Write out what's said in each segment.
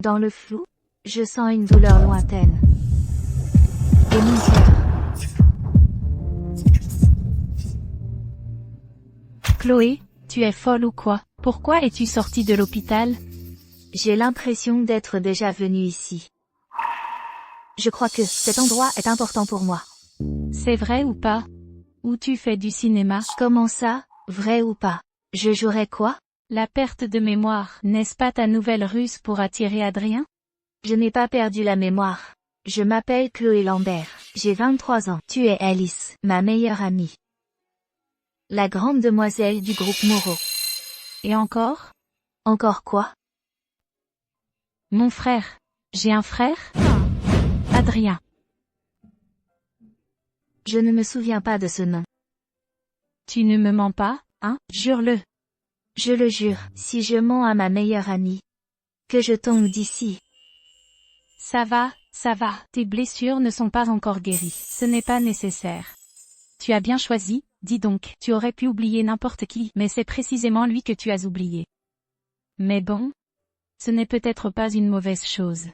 Dans le flou, je sens une douleur lointaine. Et mon cœur. Chloé, tu es folle ou quoi? Pourquoi es-tu sortie de l'hôpital? J'ai l'impression d'être déjà venue ici. Je crois que cet endroit est important pour moi. C'est vrai ou pas? Ou tu fais du cinéma? Comment ça, vrai ou pas? Je jouerais quoi? La perte de mémoire, n'est-ce pas ta nouvelle ruse pour attirer Adrien? Je n'ai pas perdu la mémoire. Je m'appelle Chloé Lambert. J'ai 23 ans. Tu es Alice, ma meilleure amie. La grande demoiselle du groupe Moreau. Et encore? Encore quoi? Mon frère. J'ai un frère? Adrien. Je ne me souviens pas de ce nom. Tu ne me mens pas, hein? Jure-le. Je le jure, si je mens à ma meilleure amie, que je tombe d'ici. Ça va, tes blessures ne sont pas encore guéries, ce n'est pas nécessaire. Tu as bien choisi, dis donc, tu aurais pu oublier n'importe qui, mais c'est précisément lui que tu as oublié. Mais bon, ce n'est peut-être pas une mauvaise chose.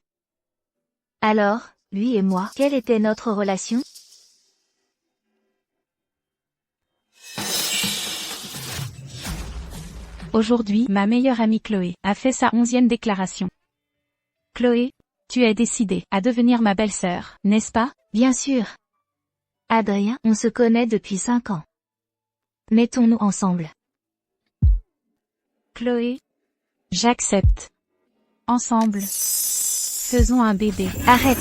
Alors, lui et moi, quelle était notre relation? Aujourd'hui, ma meilleure amie Chloé a fait sa 11e déclaration. Chloé, tu es décidée à devenir ma belle-sœur, n'est-ce pas? Bien sûr. Adrien, on se connaît depuis 5 ans. Mettons-nous ensemble. Chloé, j'accepte. Ensemble. Faisons un bébé. Arrête.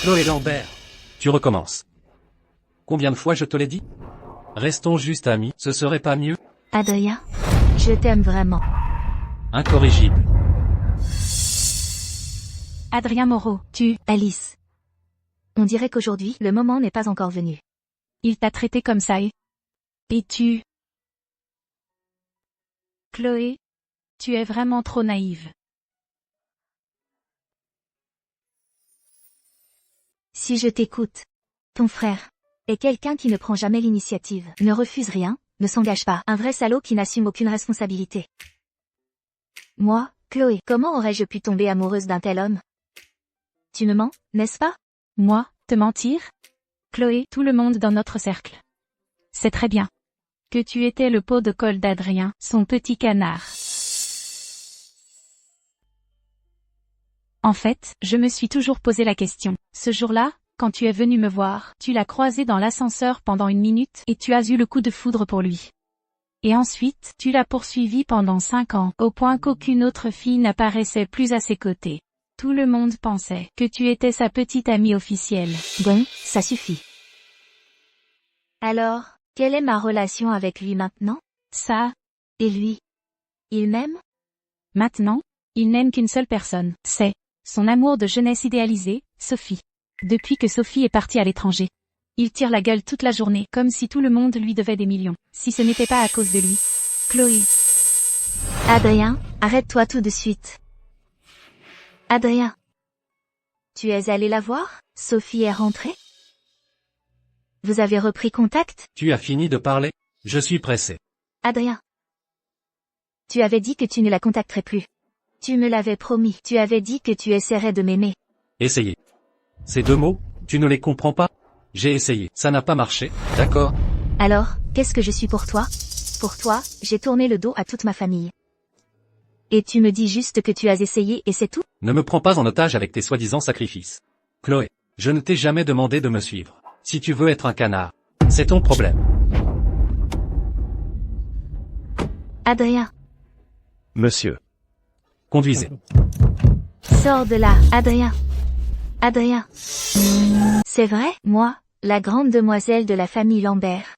Chloé Lambert, tu recommences. Combien de fois je te l'ai dit? Restons juste amis, ce serait pas mieux? Adrien, je t'aime vraiment. Incorrigible. Adrien Moreau, Alice. On dirait qu'aujourd'hui, le moment n'est pas encore venu. il t'a traité comme ça et tu... Chloé, tu es vraiment trop naïve. Si je t'écoute, ton frère est quelqu'un qui ne prend jamais l'initiative, ne refuse rien, ne s'engage pas, un vrai salaud qui n'assume aucune responsabilité. Moi, Chloé, comment aurais-je pu tomber amoureuse d'un tel homme? Tu me mens, n'est-ce pas? Moi, te mentir? Chloé, tout le monde dans notre cercle. C'est très bien. Que tu étais le pot de colle d'Adrien, son petit canard. En fait, je me suis toujours posé la question. Ce jour-là, quand tu es venu me voir, tu l'as croisé dans l'ascenseur pendant 1 minute et tu as eu le coup de foudre pour lui. Et ensuite, tu l'as poursuivi pendant 5 ans, au point qu'aucune autre fille n'apparaissait plus à ses côtés. Tout le monde pensait que tu étais sa petite amie officielle. Bon, ça suffit. Alors, quelle est ma relation avec lui maintenant? Ça, Et lui? Il m'aime? maintenant, il n'aime qu'une seule personne, c'est son amour de jeunesse idéalisé, Sophie. Depuis que Sophie est partie à l'étranger, il tire la gueule toute la journée, comme si tout le monde lui devait des millions, si ce n'était pas à cause de lui. Chloé. Adrien, arrête-toi tout de suite. Adrien. Tu es allé la voir? Sophie est rentrée? Vous avez repris contact? Tu as fini de parler? Je suis pressé. Adrien. Tu avais dit que tu ne la contacterais plus. Tu me l'avais promis. Tu avais dit que tu essaierais de m'aimer. Essayez. Ces 2 mots, tu ne les comprends pas? J'ai essayé, ça n'a pas marché, d'accord? Alors, qu'est-ce que je suis pour toi? Pour toi, j'ai tourné le dos à toute ma famille. Et tu me dis juste que tu as essayé et c'est tout? Ne me prends pas en otage avec tes soi-disant sacrifices. Chloé, je ne t'ai jamais demandé de me suivre. Si tu veux être un canard, c'est ton problème. Adrien. Monsieur. Conduisez. Sors de là, Adrien. Adrien. C'est vrai, moi, la grande demoiselle de la famille Lambert.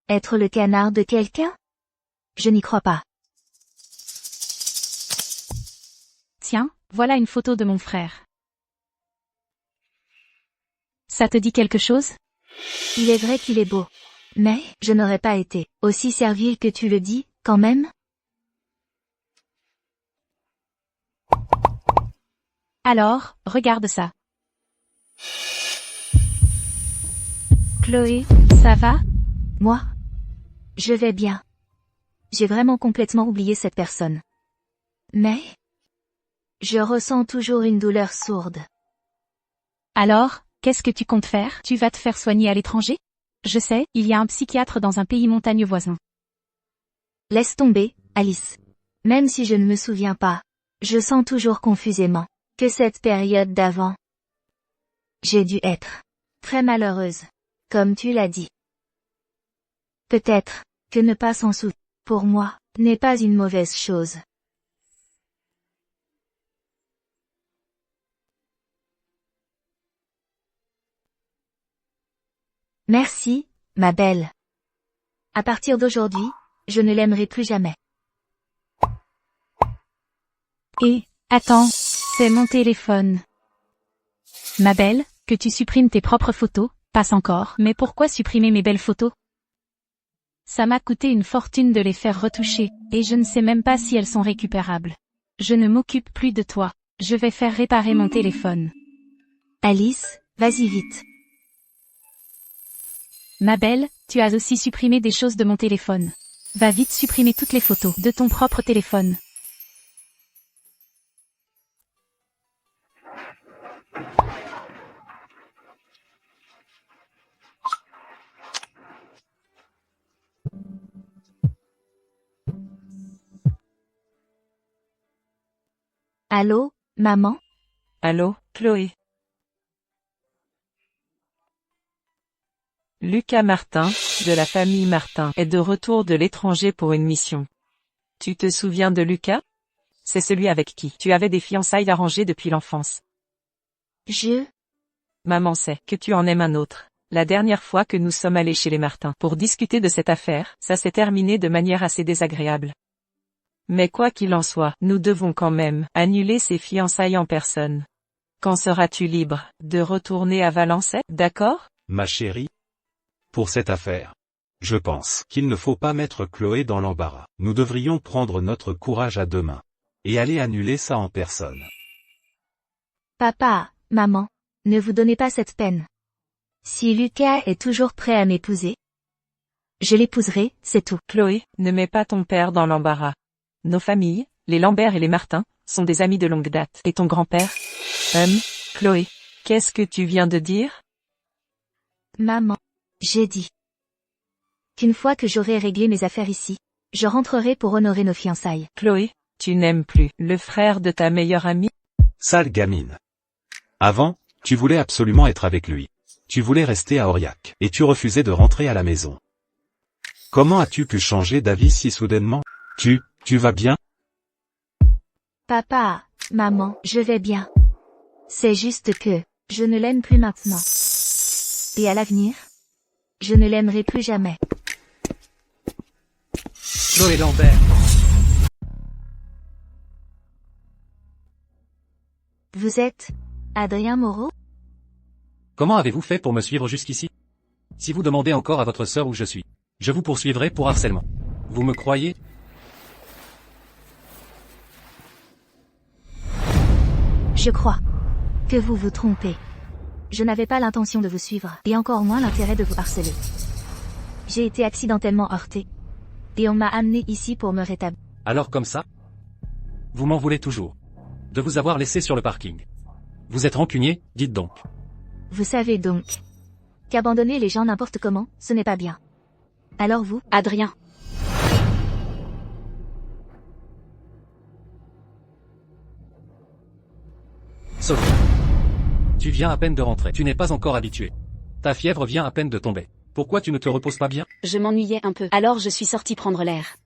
Être le canard de quelqu'un? Je n'y crois pas. Tiens, voilà une photo de mon frère. Ça te dit quelque chose? Il est vrai qu'il est beau. Mais, je n'aurais pas été aussi servile que tu le dis, quand même? Alors, regarde ça. Chloé, ça va? Moi? Je vais bien. J'ai vraiment complètement oublié cette personne. Mais je ressens toujours une douleur sourde. Alors, qu'est-ce que tu comptes faire? Tu vas te faire soigner à l'étranger? Je sais, il y a un psychiatre dans un pays montagneux voisin. Laisse tomber, Alice. Même si je ne me souviens pas, je sens toujours confusément que cette période d'avant, j'ai dû être très malheureuse, comme tu l'as dit. Peut-être que ne pas s'en souvenir, pour moi, n'est pas une mauvaise chose. Merci, ma belle. À partir d'aujourd'hui, je ne l'aimerai plus jamais. Et, attends, c'est mon téléphone. Ma belle, que tu supprimes tes propres photos, passe encore. Mais pourquoi supprimer mes belles photos? Ça m'a coûté une fortune de les faire retoucher, et je ne sais même pas si elles sont récupérables. Je ne m'occupe plus de toi. Je vais faire réparer mon téléphone. Alice, vas-y vite. Ma belle, tu as aussi supprimé des choses de mon téléphone. Va vite supprimer toutes les photos de ton propre téléphone. Allô, maman? Allô, Chloé. Lucas Martin, de la famille Martin, est de retour de l'étranger pour une mission. Tu te souviens de Lucas? C'est celui avec qui tu avais des fiançailles arrangées depuis l'enfance. Maman sait que tu en aimes un autre. La dernière fois que nous sommes allés chez les Martin pour discuter de cette affaire, ça s'est terminé de manière assez désagréable. Mais quoi qu'il en soit, nous devons quand même annuler ces fiançailles en personne. Quand seras-tu libre de retourner à Valençay, d'accord? Ma chérie? Pour cette affaire, je pense qu'il ne faut pas mettre Chloé dans l'embarras. Nous devrions prendre notre courage à deux mains et aller annuler ça en personne. Papa, maman, ne vous donnez pas cette peine. Si Lucas est toujours prêt à m'épouser, je l'épouserai, c'est tout. Chloé, ne mets pas ton père dans l'embarras. Nos familles, les Lambert et les Martin, sont des amis de longue date. Et ton grand-père? Chloé, qu'est-ce que tu viens de dire? Maman, j'ai dit qu'une fois que j'aurai réglé mes affaires ici, je rentrerai pour honorer nos fiançailles. Chloé, tu n'aimes plus le frère de ta meilleure amie? Sale gamine. Avant, tu voulais absolument être avec lui. Tu voulais rester à Aurillac, et tu refusais de rentrer à la maison. Comment as-tu pu changer d'avis si soudainement? Tu vas bien? Papa, maman, je vais bien. C'est juste que je ne l'aime plus maintenant. Et à l'avenir, je ne l'aimerai plus jamais. Chloé Lambert. Vous êtes Adrien Moreau? Comment avez-vous fait pour me suivre jusqu'ici? Si vous demandez encore à votre sœur où je suis, je vous poursuivrai pour harcèlement. Vous me croyez? Je crois que vous vous trompez. Je n'avais pas l'intention de vous suivre, et encore moins l'intérêt de vous harceler. J'ai été accidentellement heurtée, et on m'a amené ici pour me rétablir. Alors comme ça? Vous m'en voulez toujours de vous avoir laissé sur le parking. Vous êtes rancunier, dites donc. Vous savez donc qu'abandonner les gens n'importe comment, ce n'est pas bien. Alors vous, Adrien. Sophie. Tu viens à peine de rentrer. Tu n'es pas encore habitué. Ta fièvre vient à peine de tomber. Pourquoi tu ne te reposes pas bien? Je m'ennuyais un peu, alors je suis sortie prendre l'air.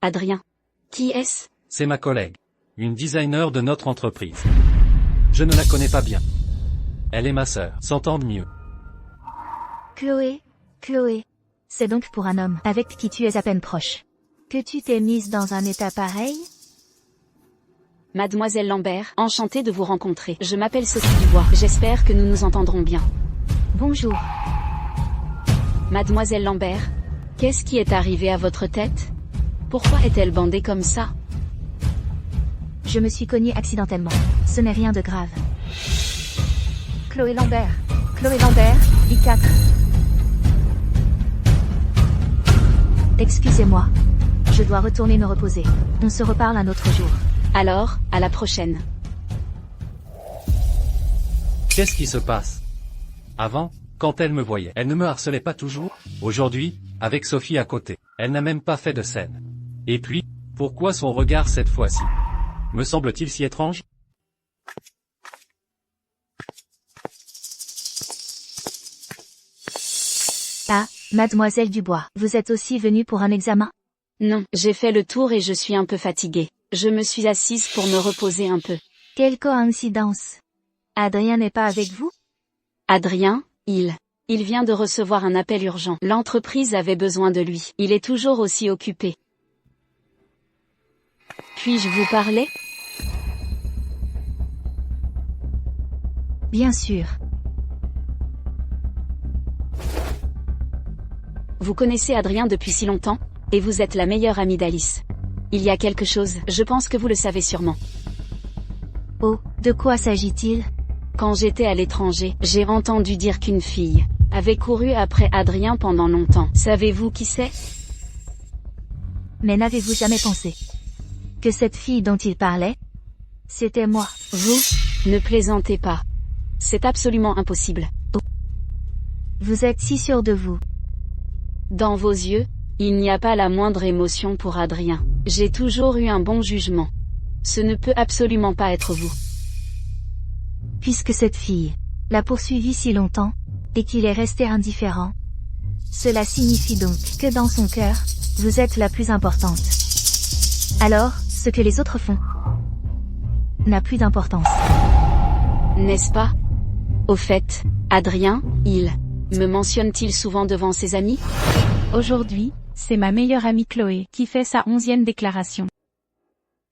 Adrien. Qui est-ce? C'est ma collègue. Une designer de notre entreprise. Je ne la connais pas bien. Elle est ma sœur. S'entendent mieux. Chloé, c'est donc pour un homme avec qui tu es à peine proche que tu t'es mise dans un état pareil? Mademoiselle Lambert, enchantée de vous rencontrer. Je m'appelle Sophie Dubois. J'espère que nous nous entendrons bien. Bonjour. Mademoiselle Lambert, qu'est-ce qui est arrivé à votre tête? Pourquoi est-elle bandée comme ça? Je me suis cognée accidentellement. Ce n'est rien de grave. Chloé Lambert, I4. Excusez-moi. Je dois retourner me reposer. On se reparle un autre jour. Alors, à la prochaine. Qu'est-ce qui se passe? Avant, quand elle me voyait, elle ne me harcelait pas toujours. Aujourd'hui, avec Sophie à côté, elle n'a même pas fait de scène. Et puis, pourquoi son regard cette fois-ci? Me semble-t-il si étrange? Ah, mademoiselle Dubois, vous êtes aussi venue pour un examen? Non, j'ai fait le tour et je suis un peu fatiguée. Je me suis assise pour me reposer un peu. Quelle coïncidence. Adrien n'est pas avec vous? Adrien, il vient de recevoir un appel urgent. L'entreprise avait besoin de lui. Il est toujours aussi occupé. Puis-je vous parler? Bien sûr. Vous connaissez Adrien depuis si longtemps, et vous êtes la meilleure amie d'Alice. Il y a quelque chose, je pense que vous le savez sûrement. Oh, de quoi s'agit-il? Quand j'étais à l'étranger, j'ai entendu dire qu'une fille avait couru après Adrien pendant longtemps. Savez-vous qui c'est? Mais n'avez-vous jamais pensé que cette fille dont il parlait, c'était moi? Vous, ne plaisantez pas. C'est absolument impossible. Vous êtes si sûr de vous? Dans vos yeux, il n'y a pas la moindre émotion pour Adrien. J'ai toujours eu un bon jugement. Ce ne peut absolument pas être vous. Puisque cette fille l'a poursuivi si longtemps, et qu'il est resté indifférent, cela signifie donc que dans son cœur, vous êtes la plus importante. Alors, ce que les autres font n'a plus d'importance. N'est-ce pas? Au fait, Adrien, il me mentionne-t-il souvent devant ses amis? Aujourd'hui, c'est ma meilleure amie Chloé qui fait sa 11e déclaration.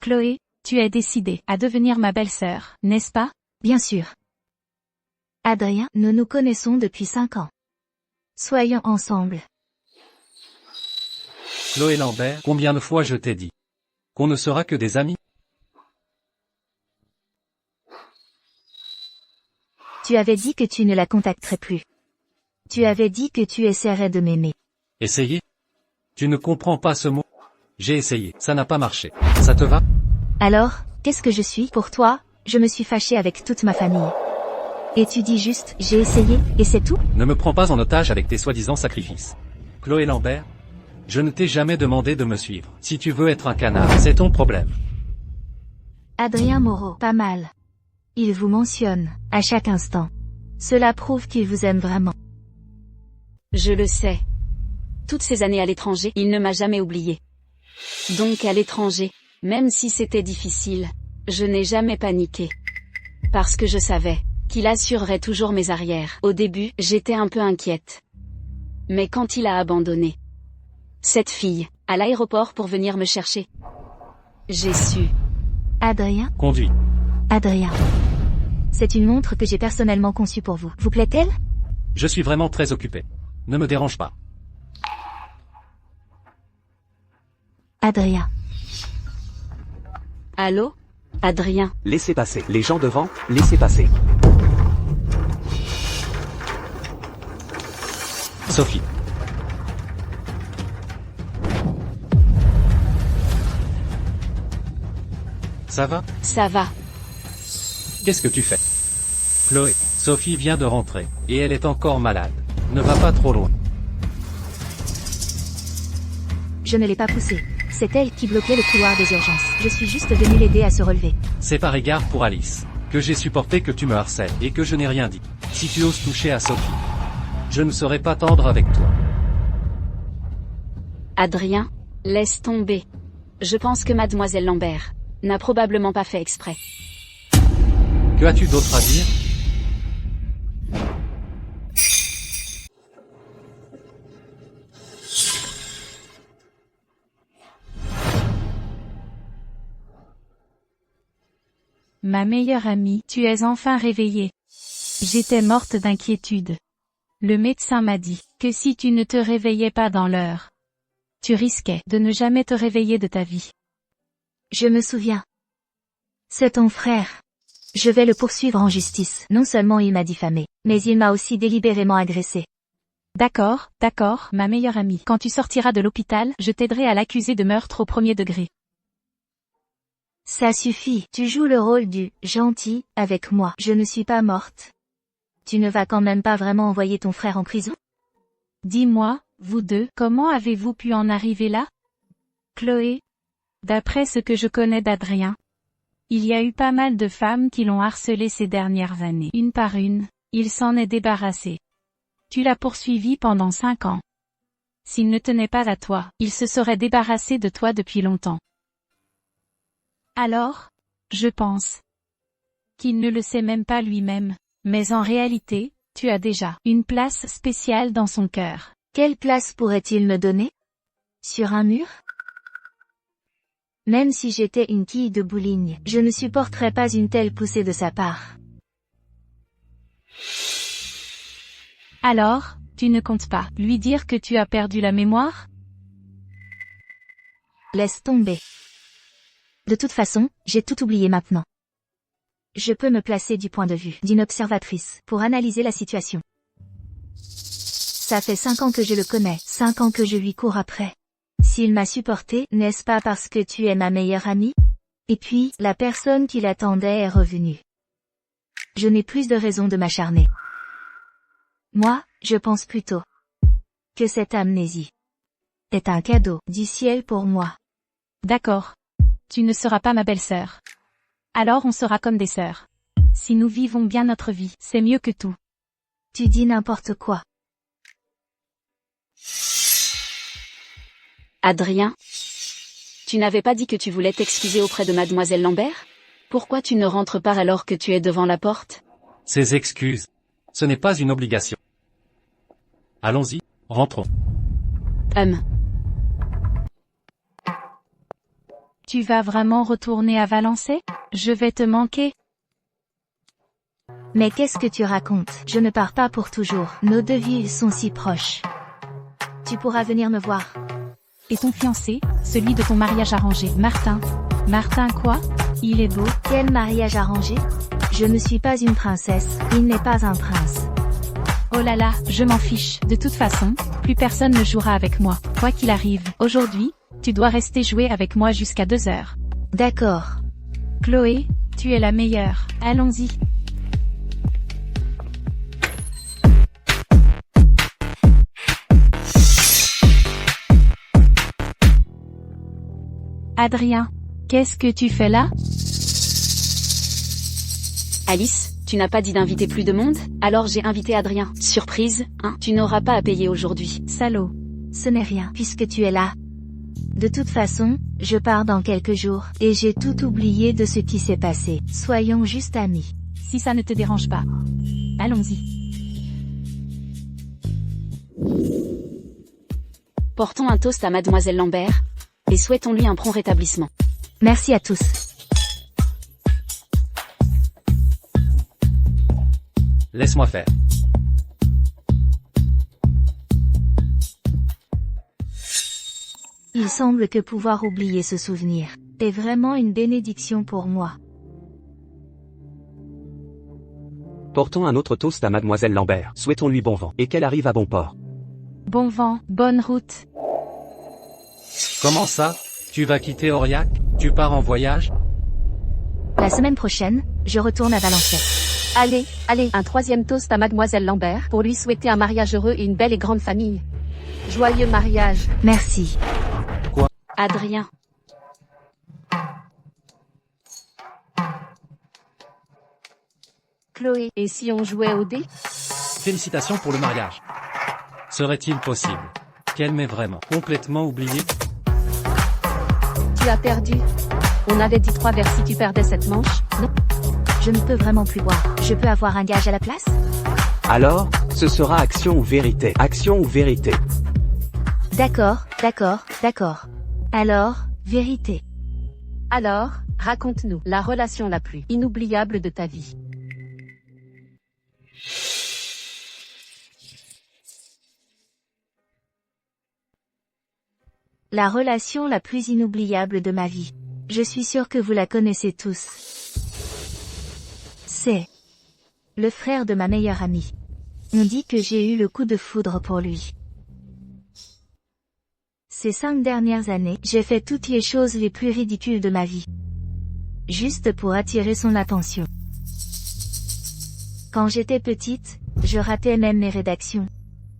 Chloé, tu es décidée à devenir ma belle-sœur, n'est-ce pas? Bien sûr. Adrien, nous nous connaissons depuis 5 ans. Soyons ensemble. Chloé Lambert, combien de fois je t'ai dit qu'on ne sera que des amis? Tu avais dit que tu ne la contacterais plus. Tu avais dit que tu essaierais de m'aimer. Essayer? Tu ne comprends pas ce mot? J'ai essayé, ça n'a pas marché. Ça te va? Alors, qu'est-ce que je suis pour toi? Je me suis fâchée avec toute ma famille. Et tu dis juste, j'ai essayé, et c'est tout? Ne me prends pas en otage avec tes soi-disant sacrifices. Chloé Lambert, je ne t'ai jamais demandé de me suivre. Si tu veux être un canard, c'est ton problème. Adrien Moreau, pas mal. Il vous mentionne, à chaque instant. Cela prouve qu'il vous aime vraiment. Je le sais. Toutes ces années à l'étranger, il ne m'a jamais oublié. Donc à l'étranger, même si c'était difficile, je n'ai jamais paniqué. Parce que je savais qu'il assurerait toujours mes arrières. Au début, j'étais un peu inquiète. Mais quand il a abandonné cette fille à l'aéroport pour venir me chercher, j'ai su. Adrien? Conduis. Adrien. C'est une montre que j'ai personnellement conçue pour vous. Vous plaît-elle? Je suis vraiment très occupé. Ne me dérange pas. Adrien. Allô? Adrien. Laissez passer. Les gens devant, laissez passer. Sophie. Ça va? Ça va. Qu'est-ce que tu fais? Chloé, Sophie vient de rentrer, et elle est encore malade. Ne va pas trop loin. Je ne l'ai pas poussée. C'est elle qui bloquait le couloir des urgences. Je suis juste venue l'aider à se relever. C'est par égard pour Alice que j'ai supporté que tu me harcèles et que je n'ai rien dit. Si tu oses toucher à Sophie, je ne serai pas tendre avec toi. Adrien, laisse tomber. Je pense que mademoiselle Lambert n'a probablement pas fait exprès. Que as-tu d'autre à dire? Ma meilleure amie, tu es enfin réveillée. J'étais morte d'inquiétude. Le médecin m'a dit que si tu ne te réveillais pas dans l'heure, tu risquais de ne jamais te réveiller de ta vie. Je me souviens. C'est ton frère. Je vais le poursuivre en justice. Non seulement il m'a diffamé, mais il m'a aussi délibérément agressé. D'accord, d'accord, ma meilleure amie. Quand tu sortiras de l'hôpital, je t'aiderai à l'accuser de meurtre au premier degré. Ça suffit, tu joues le rôle du « gentil » avec moi. Je ne suis pas morte. Tu ne vas quand même pas vraiment envoyer ton frère en prison? Dis-moi, vous deux, comment avez-vous pu en arriver là? Chloé, d'après ce que je connais d'Adrien, il y a eu pas mal de femmes qui l'ont harcelé ces dernières années. Une par une, il s'en est débarrassé. Tu l'as poursuivi pendant 5 ans. S'il ne tenait pas à toi, il se serait débarrassé de toi depuis longtemps. Alors, je pense qu'il ne le sait même pas lui-même, mais en réalité, tu as déjà une place spéciale dans son cœur. Quelle place pourrait-il me donner? Sur un mur? Même si j'étais une quille de bowling, je ne supporterais pas une telle poussée de sa part. Alors, tu ne comptes pas lui dire que tu as perdu la mémoire? Laisse tomber. De toute façon, j'ai tout oublié maintenant. Je peux me placer du point de vue d'une observatrice pour analyser la situation. Ça fait 5 ans que je le connais, 5 ans que je lui cours après. S'il m'a supporté, n'est-ce pas parce que tu es ma meilleure amie? Et puis, la personne qui l'attendait est revenue. Je n'ai plus de raison de m'acharner. Moi, je pense plutôt que cette amnésie est un cadeau du ciel pour moi. D'accord. Tu ne seras pas ma belle-sœur. Alors on sera comme des sœurs. Si nous vivons bien notre vie, c'est mieux que tout. Tu dis n'importe quoi. Adrien, tu n'avais pas dit que tu voulais t'excuser auprès de mademoiselle Lambert? Pourquoi tu ne rentres pas alors que tu es devant la porte? Ces excuses, ce n'est pas une obligation. Allons-y, rentrons. Tu vas vraiment retourner à Valençay? Je vais te manquer. Mais qu'est-ce que tu racontes? Je ne pars pas pour toujours. Nos deux vies sont si proches. Tu pourras venir me voir. Et ton fiancé, celui de ton mariage arrangé, Martin. Martin quoi? Il est beau. Quel mariage arrangé? Je ne suis pas une princesse, il n'est pas un prince. Oh là là, je m'en fiche. De toute façon, plus personne ne jouera avec moi, quoi qu'il arrive. Aujourd'hui, tu dois rester jouer avec moi jusqu'à 2 heures. D'accord. Chloé, tu es la meilleure. Allons-y. Adrien, qu'est-ce que tu fais là? Alice, tu n'as pas dit d'inviter plus de monde? Alors j'ai invité Adrien. Surprise, hein? Tu n'auras pas à payer aujourd'hui. Salaud. Ce n'est rien, puisque tu es là. De toute façon, je pars dans quelques jours, et j'ai tout oublié de ce qui s'est passé. Soyons juste amis. Si ça ne te dérange pas. Allons-y. Portons un toast à mademoiselle Lambert, et souhaitons-lui un prompt rétablissement. Merci à tous. Laisse-moi faire. Il semble que pouvoir oublier ce souvenir est vraiment une bénédiction pour moi. Portons un autre toast à mademoiselle Lambert. Souhaitons-lui bon vent, et qu'elle arrive à bon port. Bon vent, bonne route. Comment ça? Tu vas quitter Aurillac? Tu pars en voyage? La semaine prochaine, je retourne à Valençay. Allez, un 3e toast à mademoiselle Lambert pour lui souhaiter un mariage heureux et une belle et grande famille. Joyeux mariage. Merci. Adrien. Chloé, et si on jouait au dé? Félicitations pour le mariage. Serait-il possible qu'elle m'ait vraiment complètement oublié? Tu as perdu. On avait dit 3 vers si tu perdais cette manche, non? Je ne peux vraiment plus boire. Je peux avoir un gage à la place? Alors, ce sera action ou vérité. Action ou vérité. D'accord. Alors, vérité. Alors, raconte-nous la relation la plus inoubliable de ta vie. La relation la plus inoubliable de ma vie. Je suis sûre que vous la connaissez tous. C'est le frère de ma meilleure amie. On dit que j'ai eu le coup de foudre pour lui. Ces 5 dernières années, j'ai fait toutes les choses les plus ridicules de ma vie. Juste pour attirer son attention. Quand j'étais petite, je ratais même mes rédactions.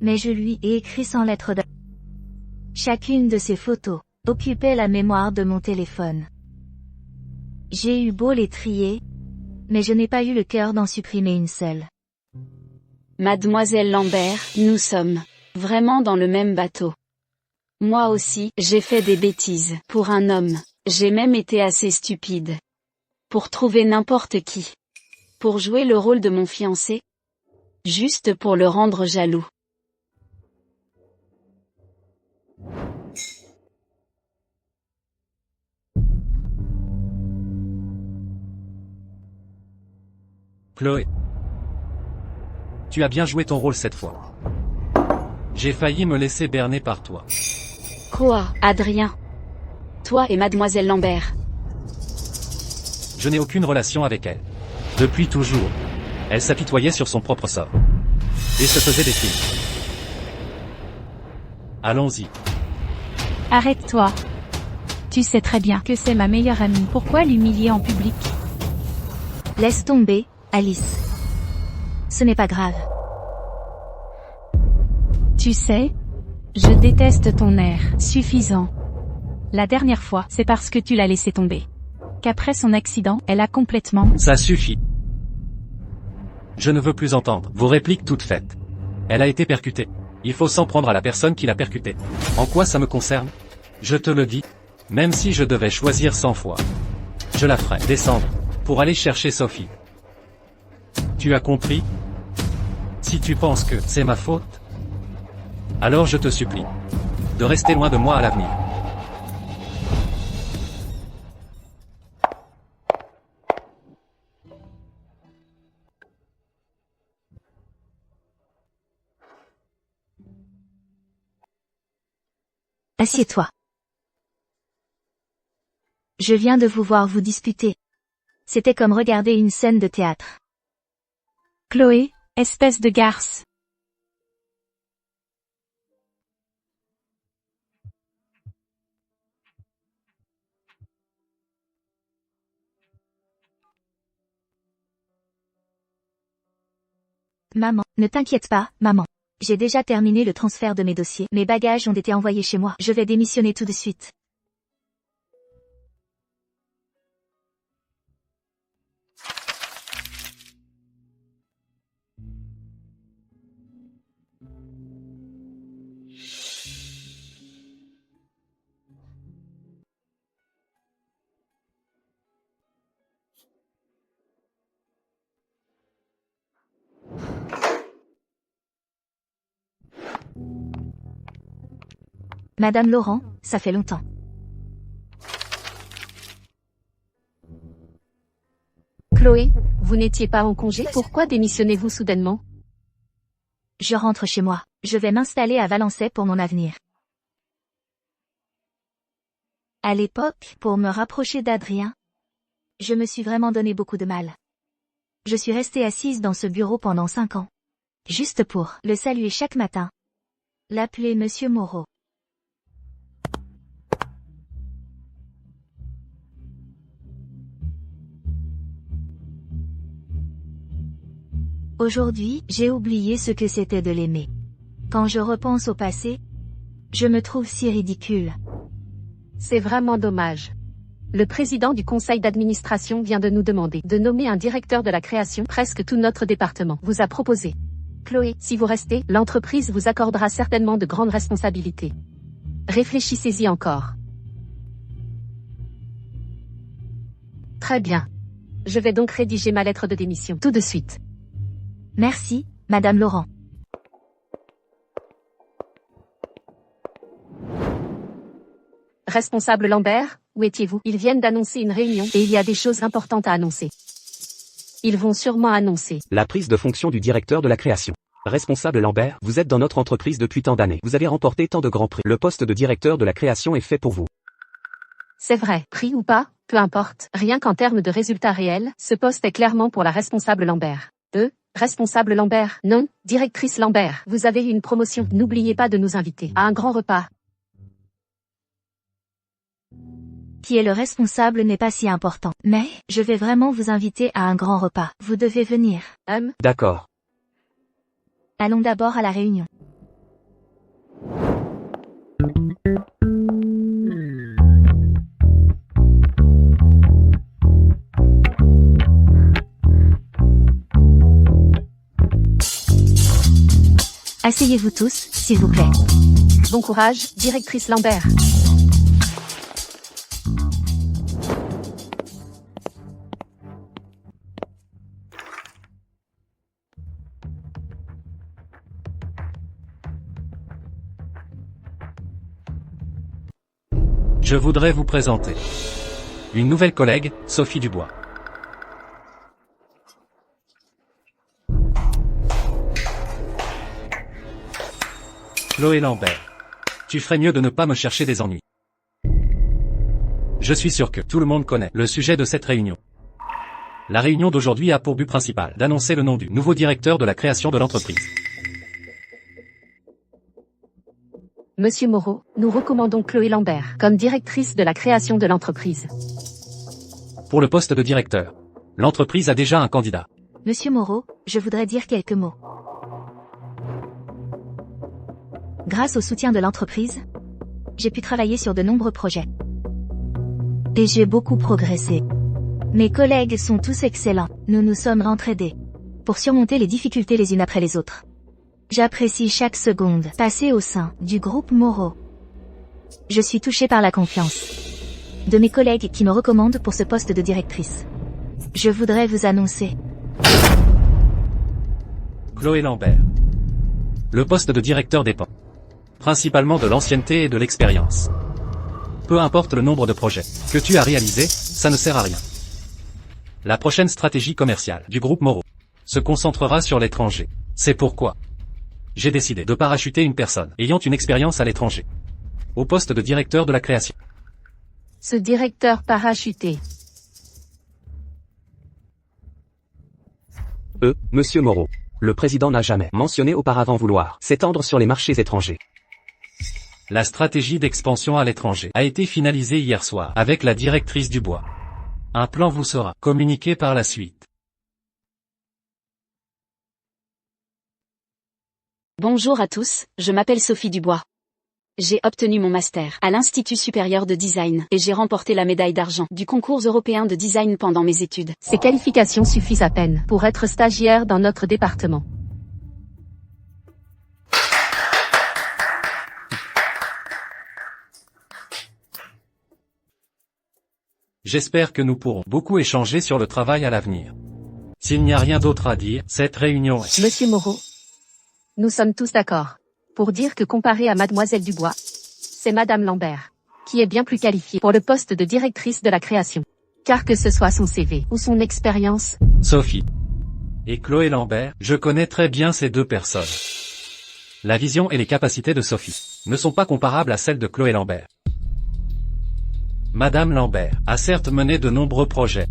Mais je lui ai écrit sans lettre d'amour. Chacune de ces photos occupait la mémoire de mon téléphone. J'ai eu beau les trier, mais je n'ai pas eu le cœur d'en supprimer une seule. Mademoiselle Lambert, nous sommes vraiment dans le même bateau. Moi aussi, j'ai fait des bêtises. Pour un homme, j'ai même été assez stupide. Pour trouver n'importe qui. Pour jouer le rôle de mon fiancé. Juste pour le rendre jaloux. Chloé. Tu as bien joué ton rôle cette fois. J'ai failli me laisser berner par toi. Quoi, Adrien? Toi et Mademoiselle Lambert. Je n'ai aucune relation avec elle. Depuis toujours. Elle s'apitoyait sur son propre sort. Et se faisait des films. Allons-y. Arrête-toi. Tu sais très bien que c'est ma meilleure amie. Pourquoi l'humilier en public? Laisse tomber, Alice. Ce n'est pas grave. Tu sais, je déteste ton air. Suffisant. La dernière fois, c'est parce que tu l'as laissé tomber. Qu'après son accident, elle a complètement... Ça suffit. Je ne veux plus entendre vos répliques toutes faites. Elle a été percutée. Il faut s'en prendre à la personne qui l'a percutée. En quoi ça me concerne? Je te le dis, même si je devais choisir 100 fois. Je la ferai descendre, pour aller chercher Sophie. Tu as compris? Si tu penses que c'est ma faute, alors je te supplie de rester loin de moi à l'avenir. Assieds-toi. Je viens de vous voir vous disputer. C'était comme regarder une scène de théâtre. Chloé, espèce de garce. Maman, ne t'inquiète pas, maman. J'ai déjà terminé le transfert de mes dossiers. Mes bagages ont été envoyés chez moi. Je vais démissionner tout de suite. Madame Laurent, ça fait longtemps. Chloé, vous n'étiez pas en congé? Pourquoi démissionnez-vous soudainement? Je rentre chez moi. Je vais m'installer à Valençay pour mon avenir. À l'époque, pour me rapprocher d'Adrien, je me suis vraiment donné beaucoup de mal. Je suis restée assise dans ce bureau pendant 5 ans. Juste pour le saluer chaque matin. L'appeler Monsieur Moreau. Aujourd'hui, j'ai oublié ce que c'était de l'aimer. Quand je repense au passé, je me trouve si ridicule. C'est vraiment dommage. Le président du conseil d'administration vient de nous demander de nommer un directeur de la création. Presque tout notre département vous a proposé. Chloé, si vous restez, l'entreprise vous accordera certainement de grandes responsabilités. Réfléchissez-y encore. Très bien. Je vais donc rédiger ma lettre de démission tout de suite. Merci, Madame Laurent. Responsable Lambert, où étiez-vous? Ils viennent d'annoncer une réunion et il y a des choses importantes à annoncer. Ils vont sûrement annoncer La prise de fonction du directeur de la création. Responsable Lambert, vous êtes dans notre entreprise depuis tant d'années. Vous avez remporté tant de grands prix. Le poste de directeur de la création est fait pour vous. C'est vrai, prix ou pas, peu importe. Rien qu'en termes de résultats réels, ce poste est clairement pour la responsable Lambert. Responsable Lambert. Non, directrice Lambert. Vous avez eu une promotion. N'oubliez pas de nous inviter à un grand repas. Qui est le responsable n'est pas si important. Mais, je vais vraiment vous inviter à un grand repas. Vous devez venir. D'accord. Allons d'abord à la réunion. Asseyez-vous tous, s'il vous plaît. Bon courage, directrice Lambert. Je voudrais vous présenter une nouvelle collègue, Sophie Dubois. Chloé Lambert. Tu ferais mieux de ne pas me chercher des ennuis. Je suis sûr que tout le monde connaît le sujet de cette réunion. La réunion d'aujourd'hui a pour but principal d'annoncer le nom du nouveau directeur de la création de l'entreprise. Monsieur Moreau, nous recommandons Chloé Lambert comme directrice de la création de l'entreprise. Pour le poste de directeur, l'entreprise a déjà un candidat. Monsieur Moreau, je voudrais dire quelques mots. Grâce au soutien de l'entreprise, j'ai pu travailler sur de nombreux projets. Et j'ai beaucoup progressé. Mes collègues sont tous excellents. Nous nous sommes entraidés pour surmonter les difficultés les unes après les autres. J'apprécie chaque seconde passée au sein du groupe Moreau. Je suis touchée par la confiance de mes collègues qui me recommandent pour ce poste de directrice. Je voudrais vous annoncer Chloé Lambert. Le poste de directeur dépend principalement de l'ancienneté et de l'expérience. Peu importe le nombre de projets que tu as réalisés, ça ne sert à rien. La prochaine stratégie commerciale du groupe Moreau se concentrera sur l'étranger. C'est pourquoi j'ai décidé de parachuter une personne ayant une expérience à l'étranger au poste de directeur de la création. Ce directeur parachuté. Monsieur Moreau. Le président n'a jamais mentionné auparavant vouloir s'étendre sur les marchés étrangers. La stratégie d'expansion à l'étranger a été finalisée hier soir avec la directrice Dubois. Un plan vous sera communiqué par la suite. Bonjour à tous, je m'appelle Sophie Dubois. J'ai obtenu mon master à l'Institut supérieur de design et j'ai remporté la médaille d'argent du concours européen de design pendant mes études. Ces qualifications suffisent à peine pour être stagiaire dans notre département. J'espère que nous pourrons beaucoup échanger sur le travail à l'avenir. S'il n'y a rien d'autre à dire, cette réunion est... Monsieur Moreau, nous sommes tous d'accord pour dire que comparé à Mademoiselle Dubois, c'est Madame Lambert qui est bien plus qualifiée pour le poste de directrice de la création. Car que ce soit son CV ou son expérience, Sophie et Chloé Lambert, je connais très bien ces deux personnes. La vision et les capacités de Sophie ne sont pas comparables à celles de Chloé Lambert. Madame Lambert a certes mené de nombreux projets,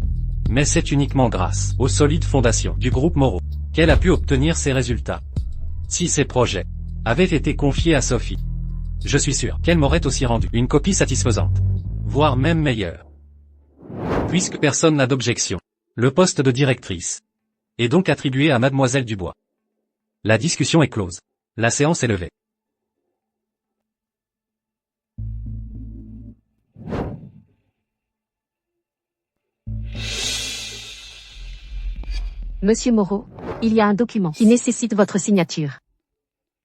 mais c'est uniquement grâce aux solides fondations du groupe Moreau qu'elle a pu obtenir ces résultats. Si ces projets avaient été confiés à Sophie, je suis sûr qu'elle m'aurait aussi rendu une copie satisfaisante, voire même meilleure. Puisque personne n'a d'objection, le poste de directrice est donc attribué à Mademoiselle Dubois. La discussion est close. La séance est levée. Monsieur Moreau, il y a un document qui nécessite votre signature.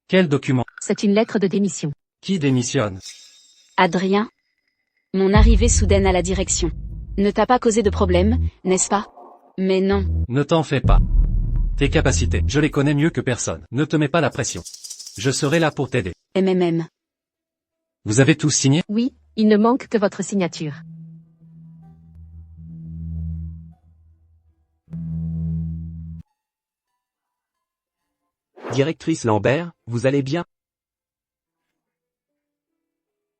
Quel document? C'est une lettre de démission. Qui démissionne? Adrien, mon arrivée soudaine à la direction ne t'a pas causé de problème, n'est-ce pas? Mais non. Ne t'en fais pas. Tes capacités, je les connais mieux que personne. Ne te mets pas la pression. Je serai là pour t'aider. MMM. Vous avez tous signé? Oui, il ne manque que votre signature. Directrice Lambert, vous allez bien?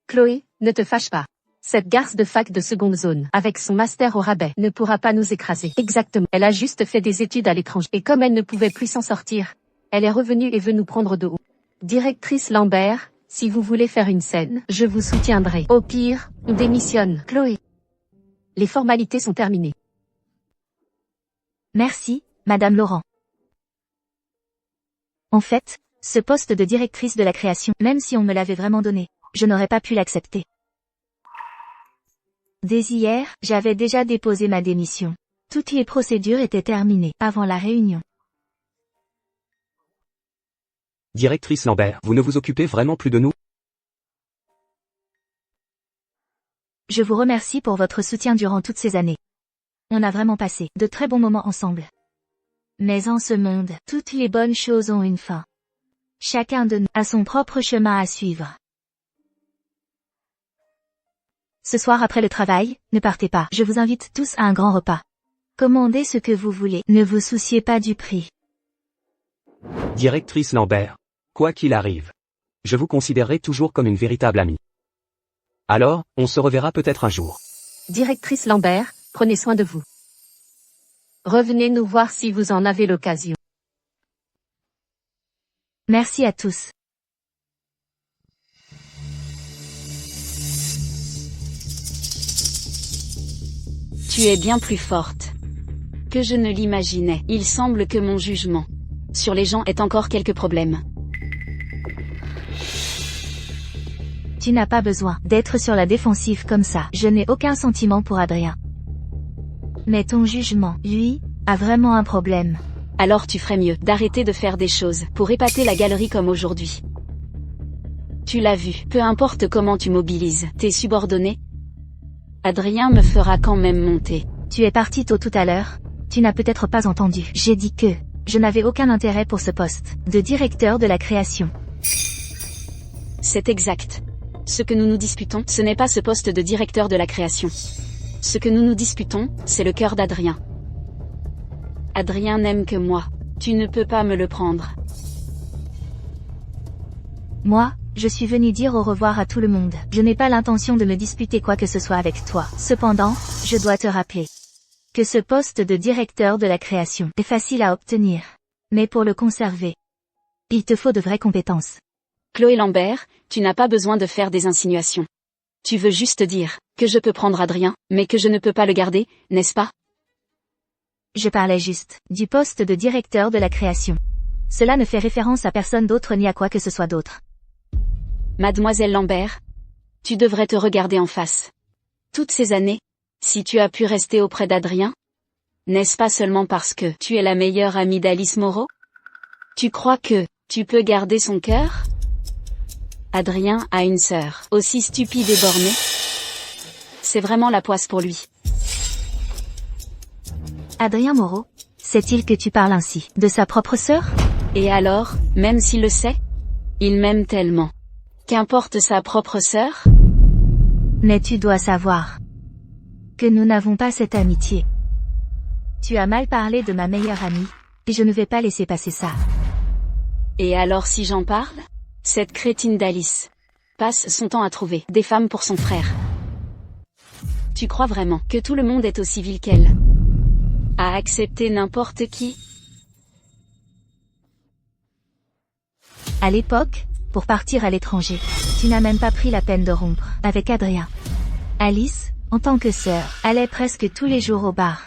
Chloé, ne te fâche pas. Cette garce de fac de seconde zone, avec son master au rabais, ne pourra pas nous écraser. Exactement. Elle a juste fait des études à l'étranger. Et comme elle ne pouvait plus s'en sortir, elle est revenue et veut nous prendre de haut. Directrice Lambert, si vous voulez faire une scène, je vous soutiendrai. Au pire, on démissionne. Chloé. Les formalités sont terminées. Merci, Madame Laurent. En fait, ce poste de directrice de la création, même si on me l'avait vraiment donné, je n'aurais pas pu l'accepter. Dès hier, j'avais déjà déposé ma démission. Toutes les procédures étaient terminées avant la réunion. Directrice Lambert, vous ne vous occupez vraiment plus de nous? Je vous remercie pour votre soutien durant toutes ces années. On a vraiment passé de très bons moments ensemble. Mais en ce monde, toutes les bonnes choses ont une fin. Chacun de nous a son propre chemin à suivre. Ce soir après le travail, ne partez pas. Je vous invite tous à un grand repas. Commandez ce que vous voulez. Ne vous souciez pas du prix. Directrice Lambert, quoi qu'il arrive, je vous considérerai toujours comme une véritable amie. Alors, on se reverra peut-être un jour. Directrice Lambert, prenez soin de vous. Revenez nous voir si vous en avez l'occasion. Merci à tous. Tu es bien plus forte que je ne l'imaginais. Il semble que mon jugement sur les gens ait encore quelques problèmes. Tu n'as pas besoin d'être sur la défensive comme ça. Je n'ai aucun sentiment pour Adrien. Mais ton jugement, lui, a vraiment un problème. Alors tu ferais mieux d'arrêter de faire des choses pour épater la galerie comme aujourd'hui. Tu l'as vu, peu importe comment tu mobilises tes subordonnés, Adrien me fera quand même monter. Tu es parti tôt tout à l'heure, tu n'as peut-être pas entendu. J'ai dit que je n'avais aucun intérêt pour ce poste de directeur de la création. C'est exact. Ce que nous nous disputons, ce n'est pas ce poste de directeur de la création. Ce que nous nous disputons, c'est le cœur d'Adrien. Adrien n'aime que moi. Tu ne peux pas me le prendre. Moi, je suis venu dire au revoir à tout le monde. Je n'ai pas l'intention de me disputer quoi que ce soit avec toi. Cependant, je dois te rappeler que ce poste de directeur de la création est facile à obtenir. Mais pour le conserver, il te faut de vraies compétences. Chloé Lambert, tu n'as pas besoin de faire des insinuations. Tu veux juste dire que je peux prendre Adrien, mais que je ne peux pas le garder, n'est-ce pas? Je parlais juste du poste de directeur de la création. Cela ne fait référence à personne d'autre ni à quoi que ce soit d'autre. Mademoiselle Lambert, tu devrais te regarder en face. Toutes ces années, si tu as pu rester auprès d'Adrien, n'est-ce pas seulement parce que tu es la meilleure amie d'Alice Moreau? Tu crois que tu peux garder son cœur? Adrien a une sœur, aussi stupide et bornée. C'est vraiment la poisse pour lui. Adrien Moreau, sait-il que tu parles ainsi de sa propre sœur? Et alors, même s'il le sait, il m'aime tellement. Qu'importe sa propre sœur? Mais tu dois savoir que nous n'avons pas cette amitié. Tu as mal parlé de ma meilleure amie, et je ne vais pas laisser passer ça. Et alors si j'en parle? Cette crétine d'Alice passe son temps à trouver des femmes pour son frère. Tu crois vraiment que tout le monde est aussi vil qu'elle? À accepter n'importe qui? À l'époque, pour partir à l'étranger, tu n'as même pas pris la peine de rompre avec Adrien. Alice, en tant que sœur, allait presque tous les jours au bar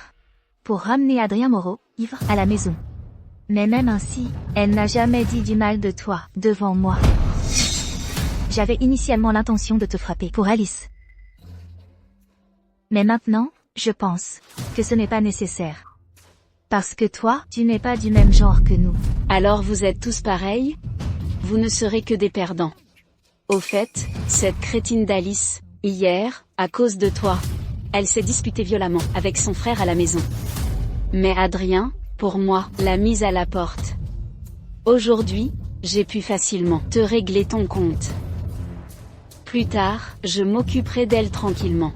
pour ramener Adrien Moreau, ivre, à la maison. Mais même ainsi, elle n'a jamais dit du mal de toi, devant moi. J'avais initialement l'intention de te frapper pour Alice. Mais maintenant, je pense que ce n'est pas nécessaire. Parce que toi, tu n'es pas du même genre que nous. Alors vous êtes tous pareils? Vous ne serez que des perdants. Au fait, cette crétine d'Alice, hier, à cause de toi, elle s'est disputée violemment avec son frère à la maison. Mais Adrien, pour moi, l'a mise à la porte. Aujourd'hui, j'ai pu facilement te régler ton compte. Plus tard, je m'occuperai d'elle tranquillement.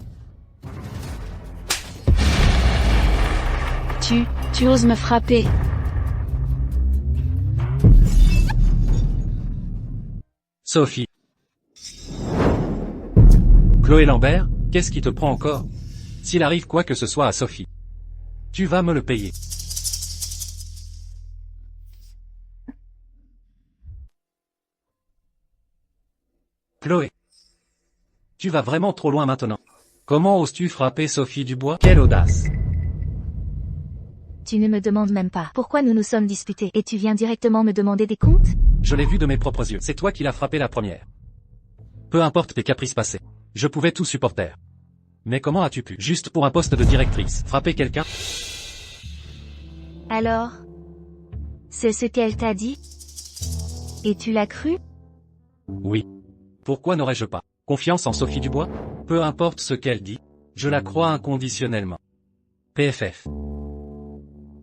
Tu oses me frapper? Sophie. Chloé Lambert, Qu'est-ce qui te prend encore? S'il arrive quoi que ce soit à Sophie, tu vas me le payer. Chloé. Tu vas vraiment trop loin maintenant. Comment oses-tu frapper Sophie Dubois? Quelle audace! Tu ne me demandes même pas pourquoi nous nous sommes disputés et tu viens directement me demander des comptes? Je l'ai vu de mes propres yeux. C'est toi qui l'as frappé la première. Peu importe tes caprices passés. Je pouvais tout supporter. Mais comment as-tu pu, juste pour un poste de directrice, frapper quelqu'un? Alors? C'est ce qu'elle t'a dit? Et tu l'as cru? Oui. Pourquoi n'aurais-je pas confiance en Sophie Dubois? Peu importe ce qu'elle dit, je la crois inconditionnellement. PFF.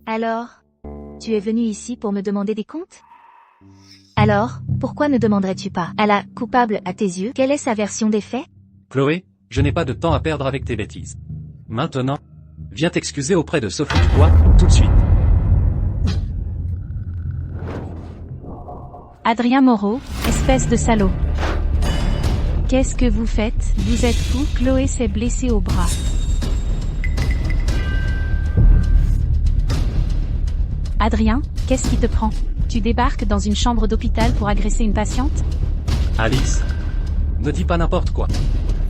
Alors? Tu es venu ici pour me demander des comptes? Alors, pourquoi ne demanderais-tu pas à la coupable à tes yeux quelle est sa version des faits? Chloé, je n'ai pas de temps à perdre avec tes bêtises. Maintenant, viens t'excuser auprès de Sophie Dubois, tout de suite. Adrien Moreau, espèce de salaud. Qu'est-ce que vous faites? Vous êtes fou? Chloé s'est blessée au bras. Adrien, qu'est-ce qui te prend? Tu débarques dans une chambre d'hôpital pour agresser une patiente? Alice, ne dis pas n'importe quoi.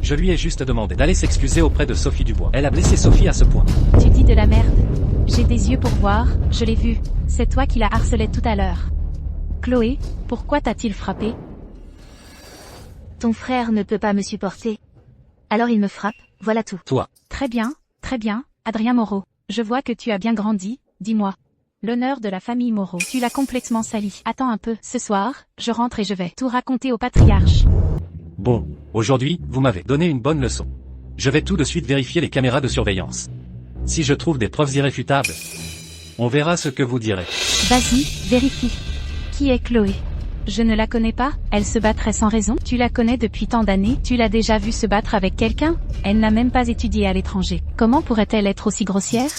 Je lui ai juste demandé d'aller s'excuser auprès de Sophie Dubois. Elle a blessé Sophie à ce point. Tu dis de la merde. J'ai des yeux pour voir, je l'ai vu. C'est toi qui la harcelais tout à l'heure. Chloé, pourquoi t'a-t-il frappé? Ton frère ne peut pas me supporter. Alors il me frappe, voilà tout. Toi. Très bien, Adrien Moreau. Je vois que tu as bien grandi, dis-moi. L'honneur de la famille Moreau, tu l'as complètement sali. Attends un peu, ce soir, je rentre et je vais tout raconter au patriarche. Bon, aujourd'hui, vous m'avez donné une bonne leçon. Je vais tout de suite vérifier les caméras de surveillance. Si je trouve des preuves irréfutables, on verra ce que vous direz. Vas-y, vérifie. Qui est Chloé? Je ne la connais pas, elle se battrait sans raison. Tu la connais depuis tant d'années, tu l'as déjà vue se battre avec quelqu'un? Elle n'a même pas étudié à l'étranger. Comment pourrait-elle être aussi grossière?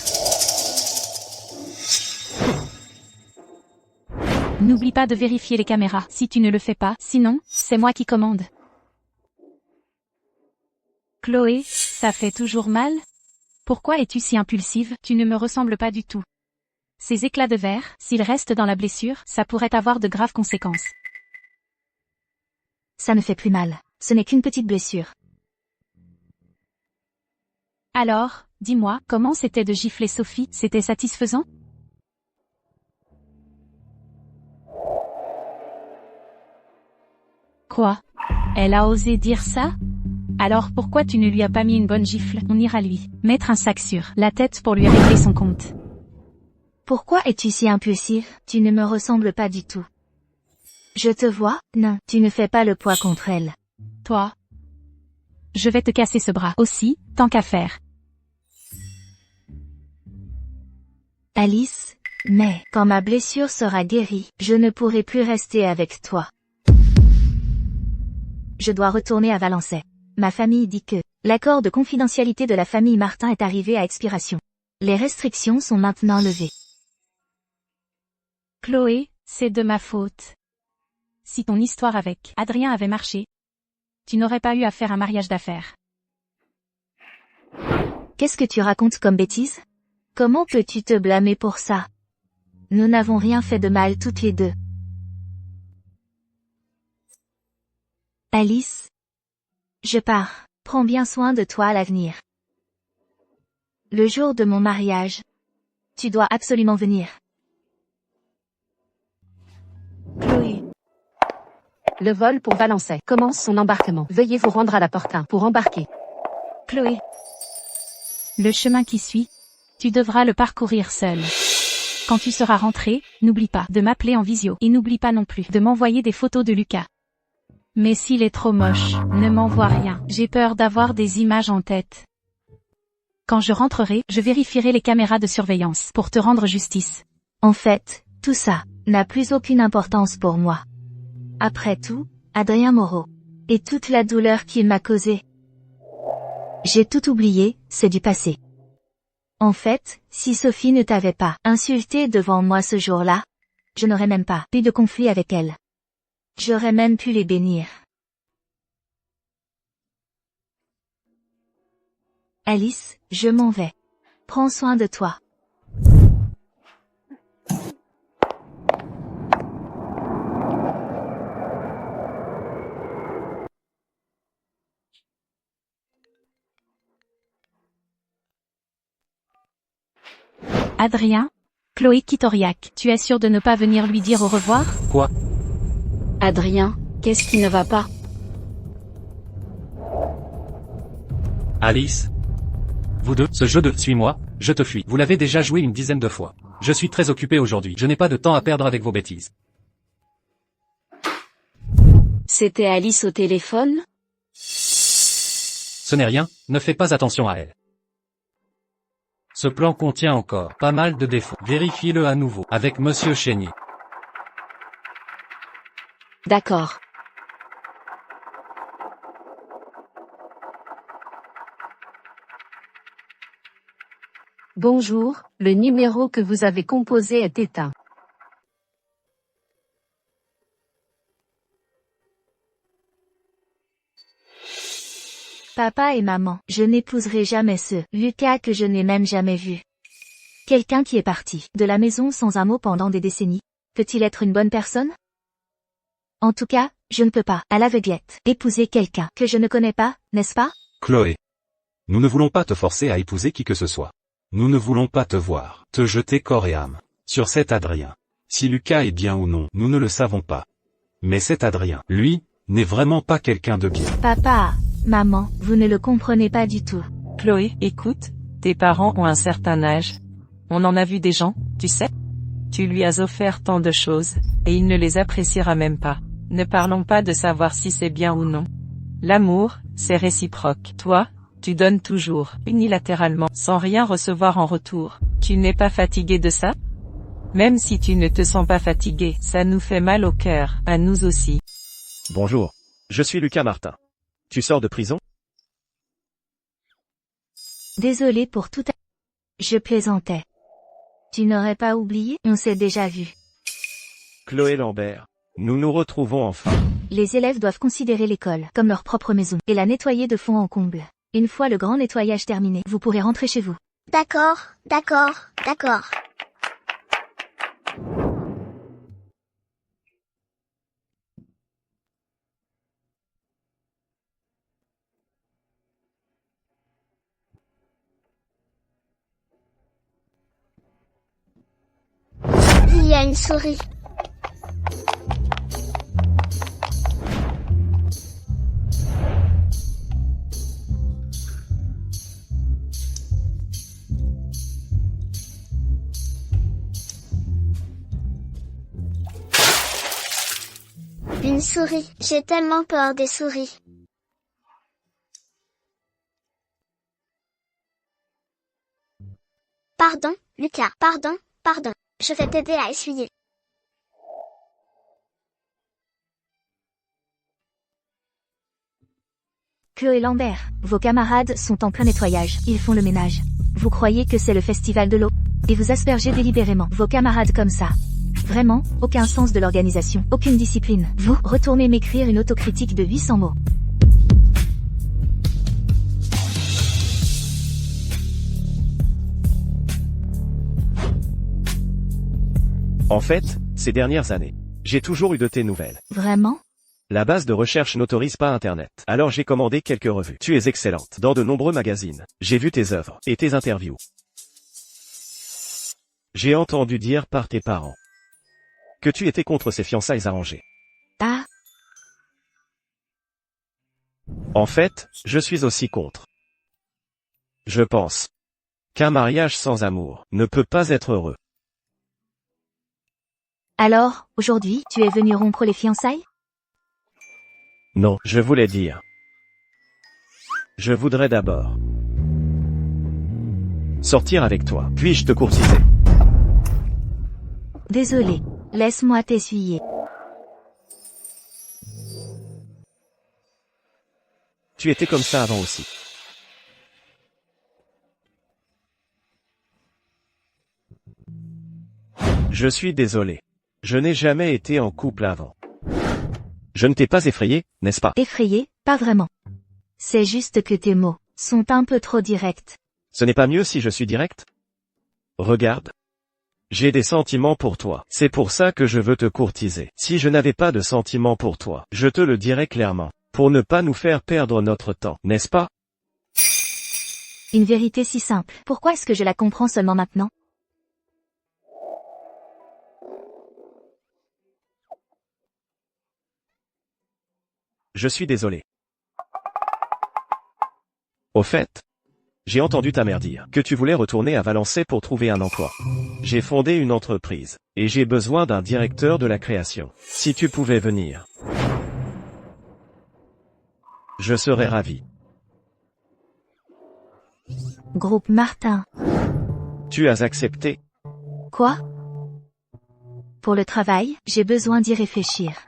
N'oublie pas de vérifier les caméras, si tu ne le fais pas, sinon, c'est moi qui commande. Chloé, ça fait toujours mal? Pourquoi es-tu si impulsive? Tu ne me ressembles pas du tout. Ces éclats de verre, s'ils restent dans la blessure, ça pourrait avoir de graves conséquences. Ça me fait plus mal. Ce n'est qu'une petite blessure. Alors, dis-moi, comment c'était de gifler Sophie? C'était satisfaisant? Quoi? Elle a osé dire ça? Alors pourquoi tu ne lui as pas mis une bonne gifle? On ira lui mettre un sac sur la tête pour lui régler son compte. Pourquoi es-tu si impulsif? Tu ne me ressembles pas du tout. Je te vois? Non, tu ne fais pas le poids contre elle. Toi? Je vais te casser ce bras aussi, tant qu'à faire. Alice, mais quand ma blessure sera guérie, je ne pourrai plus rester avec toi. Je dois retourner à Valençay. Ma famille dit que l'accord de confidentialité de la famille Martin est arrivé à expiration. Les restrictions sont maintenant levées. Chloé, c'est de ma faute. Si ton histoire avec Adrien avait marché, tu n'aurais pas eu à faire un mariage d'affaires. Qu'est-ce que tu racontes comme bêtise? Comment peux-tu te blâmer pour ça? Nous n'avons rien fait de mal toutes les deux. Alice, je pars. Prends bien soin de toi à l'avenir. Le jour de mon mariage, tu dois absolument venir. Chloé. Le vol pour Valençay commence son embarquement. Veuillez vous rendre à la porte 1 pour embarquer. Chloé. Le chemin qui suit, tu devras le parcourir seul. Quand tu seras rentré, n'oublie pas de m'appeler en visio et n'oublie pas non plus de m'envoyer des photos de Lucas. Mais s'il est trop moche, ne m'envoie rien. J'ai peur d'avoir des images en tête. Quand je rentrerai, je vérifierai les caméras de surveillance pour te rendre justice. En fait, tout ça n'a plus aucune importance pour moi. Après tout, Adrien Moreau. Et toute la douleur qu'il m'a causée. J'ai tout oublié, c'est du passé. En fait, si Sophie ne t'avait pas insulté devant moi ce jour-là, je n'aurais même pas eu de conflit avec elle. J'aurais même pu les bénir. Alice, je m'en vais. Prends soin de toi. Adrien? Chloé quitte Aurillac. Tu es sûr de ne pas venir lui dire au revoir? Quoi? Adrien, qu'est-ce qui ne va pas? Alice? Vous deux, ce jeu de « suis-moi, je te fuis », vous l'avez déjà joué une dizaine de fois. Je suis très occupé aujourd'hui, je n'ai pas de temps à perdre avec vos bêtises. C'était Alice au téléphone? Ce n'est rien, ne fais pas attention à elle. Ce plan contient encore pas mal de défauts. Vérifiez-le à nouveau avec Monsieur Chénier. D'accord. Bonjour, le numéro que vous avez composé est éteint. Papa et maman, je n'épouserai jamais ce Lucas que je n'ai même jamais vu. Quelqu'un qui est parti de la maison sans un mot pendant des décennies, peut-il être une bonne personne? En tout cas, je ne peux pas, à l'aveuglette, épouser quelqu'un que je ne connais pas, n'est-ce pas? Chloé. Nous ne voulons pas te forcer à épouser qui que ce soit. Nous ne voulons pas te voir, te jeter corps et âme, sur cet Adrien. Si Lucas est bien ou non, nous ne le savons pas. Mais cet Adrien, lui, n'est vraiment pas quelqu'un de bien. Papa, maman, vous ne le comprenez pas du tout. Chloé, écoute, tes parents ont un certain âge. On en a vu des gens, tu sais. Tu lui as offert tant de choses, et il ne les appréciera même pas. Ne parlons pas de savoir si c'est bien ou non. L'amour, c'est réciproque. Toi, tu donnes toujours, unilatéralement, sans rien recevoir en retour. Tu n'es pas fatigué de ça? Même si tu ne te sens pas fatigué, ça nous fait mal au cœur, à nous aussi. Bonjour. Je suis Lucas Martin. Tu sors de prison? Désolé pour tout. Je plaisantais. Tu n'aurais pas oublié? On s'est déjà vu. Chloé Lambert. Nous nous retrouvons enfin. Les élèves doivent considérer l'école comme leur propre maison et la nettoyer de fond en comble. Une fois le grand nettoyage terminé, vous pourrez rentrer chez vous. D'accord, d'accord, d'accord. Il y a une souris. Une souris. J'ai tellement peur des souris. Pardon, Lucas. Pardon, pardon. Je vais t'aider à essuyer. Chloé Lambert, vos camarades sont en plein nettoyage, ils font le ménage. Vous croyez que c'est le festival de l'eau? Et vous aspergez délibérément vos camarades comme ça. Vraiment, aucun sens de l'organisation, aucune discipline. Vous, retournez m'écrire une autocritique de 800 mots. En fait, ces dernières années, j'ai toujours eu de tes nouvelles. Vraiment? La base de recherche n'autorise pas Internet. Alors j'ai commandé quelques revues. Tu es excellente dans de nombreux magazines. J'ai vu tes œuvres et tes interviews. J'ai entendu dire par tes parents que tu étais contre ces fiançailles arrangées. Ah, En fait, je suis aussi contre. Je pense qu'un mariage sans amour ne peut pas être heureux. alors, aujourd'hui, tu es venu rompre les fiançailles? Non, je voulais dire. Je voudrais d'abord sortir avec toi, puis-je te courtiser? Désolé, laisse-moi t'essuyer. Tu étais comme ça avant aussi. Je suis désolé. Je n'ai jamais été en couple avant. Je ne t'ai pas effrayé, n'est-ce pas? Effrayé? Pas vraiment. C'est juste que tes mots sont un peu trop directs. Ce n'est pas mieux si je suis direct? Regarde. J'ai des sentiments pour toi. C'est pour ça que je veux te courtiser. Si je n'avais pas de sentiments pour toi, je te le dirais clairement. Pour ne pas nous faire perdre notre temps, n'est-ce pas? Une vérité si simple. Pourquoi est-ce que je la comprends seulement maintenant? Je suis désolé. Au fait, j'ai entendu ta mère dire que tu voulais retourner à Valençay pour trouver un emploi. J'ai fondé une entreprise, et j'ai besoin d'un directeur de la création. Si tu pouvais venir, je serais ravi. Groupe Martin. Tu as accepté? Quoi? Pour le travail, j'ai besoin d'y réfléchir.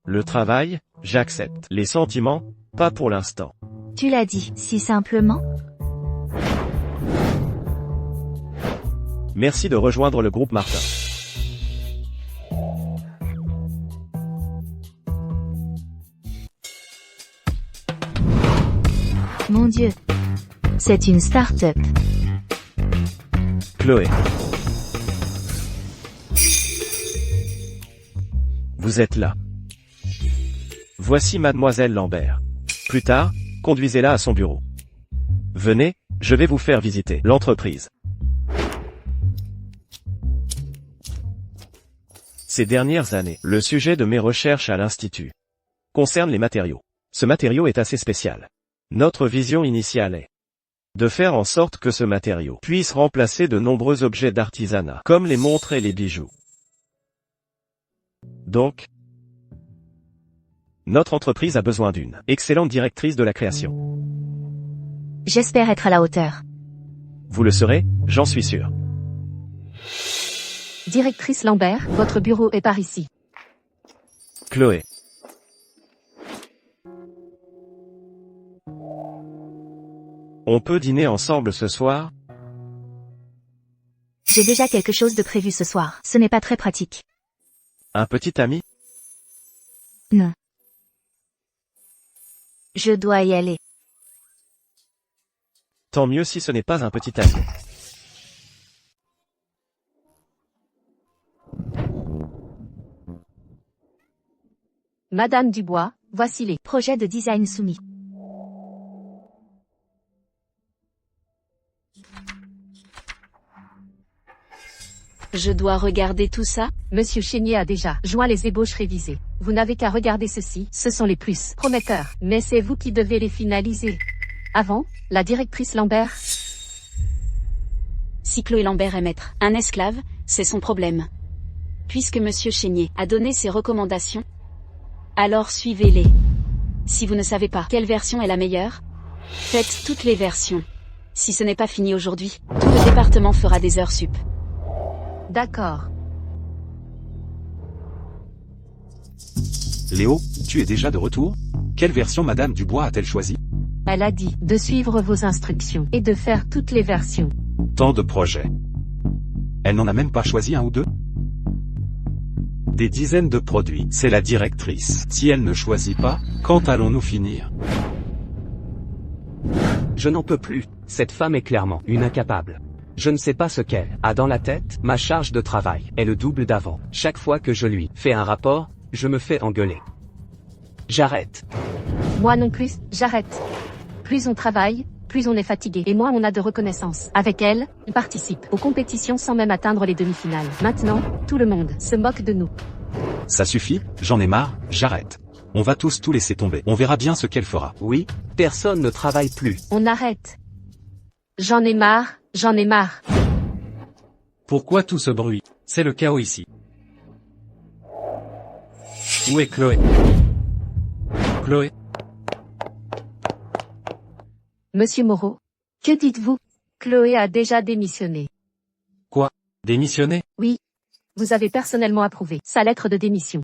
Le travail, j'accepte. Les sentiments, pas pour l'instant. Tu l'as dit, si simplement? Merci de rejoindre le groupe Martin. Mon Dieu. C'est une start-up. Chloé. Vous êtes là. Voici mademoiselle Lambert. Plus tard, conduisez-la à son bureau. Venez, je vais vous faire visiter l'entreprise. Ces dernières années, le sujet de mes recherches à l'Institut concerne les matériaux. Ce matériau est assez spécial. Notre vision initiale est de faire en sorte que ce matériau puisse remplacer de nombreux objets d'artisanat, comme les montres et les bijoux. Donc, notre entreprise a besoin d'une excellente directrice de la création. J'espère être à la hauteur. Vous le serez, j'en suis sûr. Directrice Lambert, votre bureau est par ici. Chloé. On peut dîner ensemble ce soir? J'ai déjà quelque chose de prévu ce soir. Ce n'est pas très pratique. Un petit ami? Non. Je dois y aller. Tant mieux si ce n'est pas un petit ami. Madame Dubois, voici les projets de design soumis. Je dois regarder tout ça? Monsieur Chénier a déjà joint les ébauches révisées. Vous n'avez qu'à regarder ceci, ce sont les plus prometteurs. Mais c'est vous qui devez les finaliser. Avant, la directrice Lambert. Si Chloé Lambert est maître, un esclave, c'est son problème. Puisque Monsieur Chénier a donné ses recommandations, alors suivez-les. Si vous ne savez pas quelle version est la meilleure, faites toutes les versions. Si ce n'est pas fini aujourd'hui, tout le département fera des heures sup. D'accord. Léo, tu es déjà de retour? Quelle version Madame Dubois a-t-elle choisi? Elle a dit de suivre vos instructions et de faire toutes les versions. Tant de projets. Elle n'en a même pas choisi un ou deux? Des dizaines de produits, c'est la directrice. Si elle ne choisit pas, quand allons-nous finir? Je n'en peux plus. Cette femme est clairement une incapable. Je ne sais pas ce qu'elle a dans la tête. Ma charge de travail est le double d'avant. Chaque fois que je lui fais un rapport, je me fais engueuler. J'arrête. Moi non plus, j'arrête. Plus on travaille, plus on est fatigué. Et moins on a de reconnaissance. Avec elle, on participe aux compétitions sans même atteindre les demi-finales. Maintenant, tout le monde se moque de nous. Ça suffit, j'en ai marre, j'arrête. On va tous tout laisser tomber. On verra bien ce qu'elle fera. Oui, personne ne travaille plus. On arrête. J'en ai marre, j'en ai marre. Pourquoi tout ce bruit? C'est le chaos ici. Où est Chloé? Chloé? Monsieur Moreau, que dites-vous? Chloé a déjà démissionné. Quoi? Démissionné? Oui. Vous avez personnellement approuvé sa lettre de démission.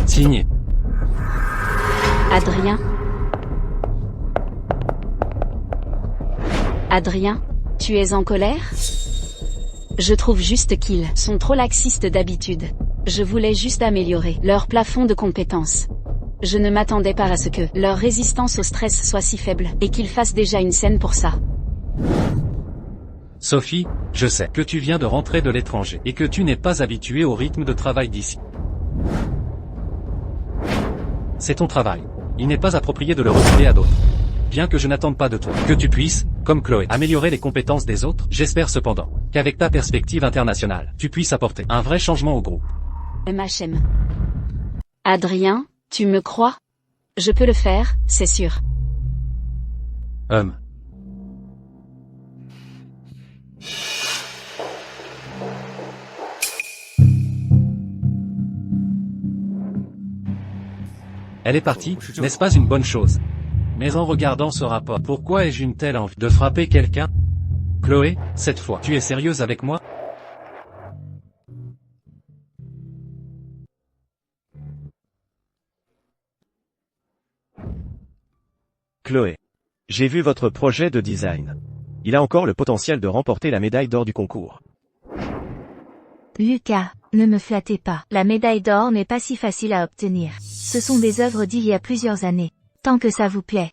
Signé. Adrien? Adrien, tu es en colère? Je trouve juste qu'ils sont trop laxistes d'habitude. Je voulais juste améliorer leur plafond de compétences. Je ne m'attendais pas à ce que leur résistance au stress soit si faible, et qu'ils fassent déjà une scène pour ça. Sophie, je sais que tu viens de rentrer de l'étranger et que tu n'es pas habituée au rythme de travail d'ici. C'est ton travail. Il n'est pas approprié de le refiler à d'autres. Bien que je n'attende pas de toi que tu puisses, comme Chloé, améliorer les compétences des autres, j'espère cependant qu'avec ta perspective internationale, tu puisses apporter un vrai changement au groupe. MHM. Adrien, tu me crois? Je peux le faire, c'est sûr. Elle est partie, n'est-ce pas une bonne chose? Mais en regardant ce rapport, pourquoi ai-je une telle envie de frapper quelqu'un? Chloé, cette fois, tu es sérieuse avec moi? Chloé. J'ai vu votre projet de design. Il a encore le potentiel de remporter la médaille d'or du concours. Lucas, ne me flattez pas. La médaille d'or n'est pas si facile à obtenir. Ce sont des œuvres d'il y a plusieurs années. Tant que ça vous plaît.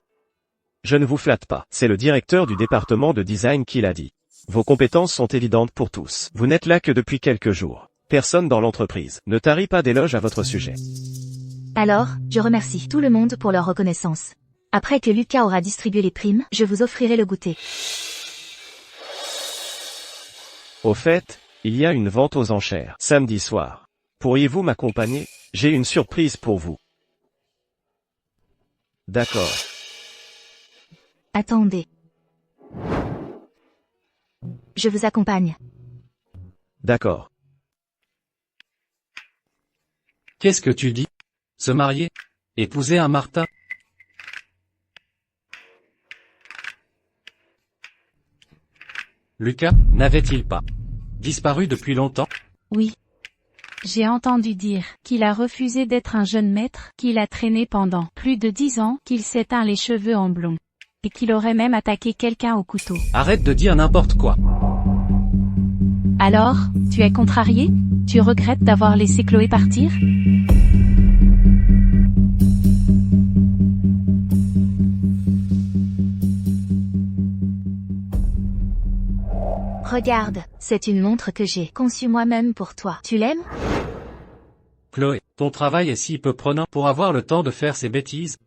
Je ne vous flatte pas. C'est le directeur du département de design qui l'a dit. Vos compétences sont évidentes pour tous. Vous n'êtes là que depuis quelques jours. Personne dans l'entreprise ne tarit pas d'éloges à votre sujet. Alors, je remercie tout le monde pour leur reconnaissance. Après que Lucas aura distribué les primes, je vous offrirai le goûter. Au fait, il y a une vente aux enchères, samedi soir. Pourriez-vous m'accompagner? J'ai une surprise pour vous. D'accord. Attendez. Je vous accompagne. D'accord. Qu'est-ce que tu dis? Se marier? Épouser un Martin? Lucas, n'avait-il pas disparu depuis longtemps? Oui. J'ai entendu dire qu'il a refusé d'être un jeune maître, qu'il a traîné pendant plus de 10 ans, qu'il s'est teint les cheveux en blond. Et qu'il aurait même attaqué quelqu'un au couteau. Arrête de dire n'importe quoi. Alors, tu es contrarié? Tu regrettes d'avoir laissé Chloé partir? Regarde, c'est une montre que j'ai conçue moi-même pour toi. Tu l'aimes? Chloé, ton travail est si peu prenant pour avoir le temps de faire ces bêtises?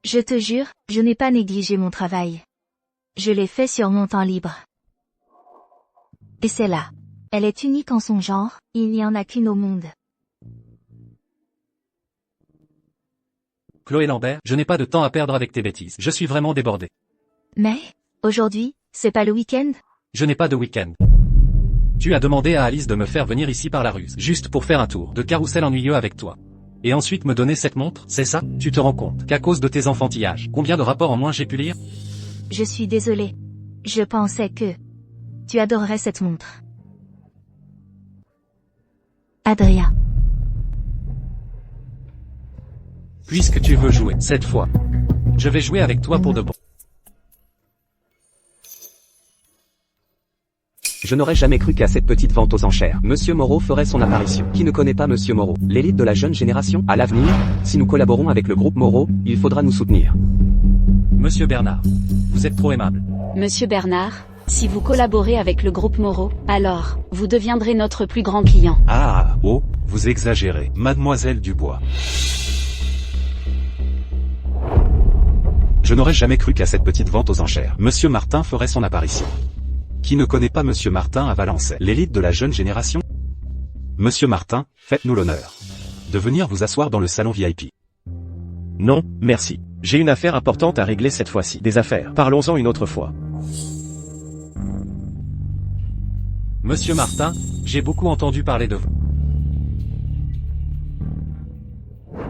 Je te jure, je n'ai pas négligé mon travail. Je l'ai fait sur mon temps libre. Et c'est là. Elle est unique en son genre, il n'y en a qu'une au monde. Chloé Lambert, je n'ai pas de temps à perdre avec tes bêtises. Je suis vraiment débordé. Mais, aujourd'hui, c'est pas le week-end? Je n'ai pas de week-end. Tu as demandé à Alice de me faire venir ici par la ruse, juste pour faire un tour de carrousel ennuyeux avec toi. Et ensuite me donner cette montre, c'est ça? Tu te rends compte qu'à cause de tes enfantillages, combien de rapports en moins j'ai pu lire? Je suis désolée. Je pensais que tu adorerais cette montre. Adrien. Puisque tu veux jouer, cette fois, je vais jouer avec toi pour de bon. Je n'aurais jamais cru qu'à cette petite vente aux enchères, Monsieur Moreau ferait son apparition. Qui ne connaît pas Monsieur Moreau, l'élite de la jeune génération? À l'avenir, si nous collaborons avec le groupe Moreau, il faudra nous soutenir. Monsieur Bernard, vous êtes trop aimable. Monsieur Bernard, si vous collaborez avec le groupe Moreau, alors, vous deviendrez notre plus grand client. Ah, oh, vous exagérez, mademoiselle Dubois. Je n'aurais jamais cru qu'à cette petite vente aux enchères, Monsieur Martin ferait son apparition. Qui ne connaît pas Monsieur Martin à Valençay, l'élite de la jeune génération? Monsieur Martin, faites-nous l'honneur de venir vous asseoir dans le salon VIP. Non, merci. J'ai une affaire importante à régler cette fois-ci. Des affaires. Parlons-en une autre fois. Monsieur Martin, j'ai beaucoup entendu parler de vous.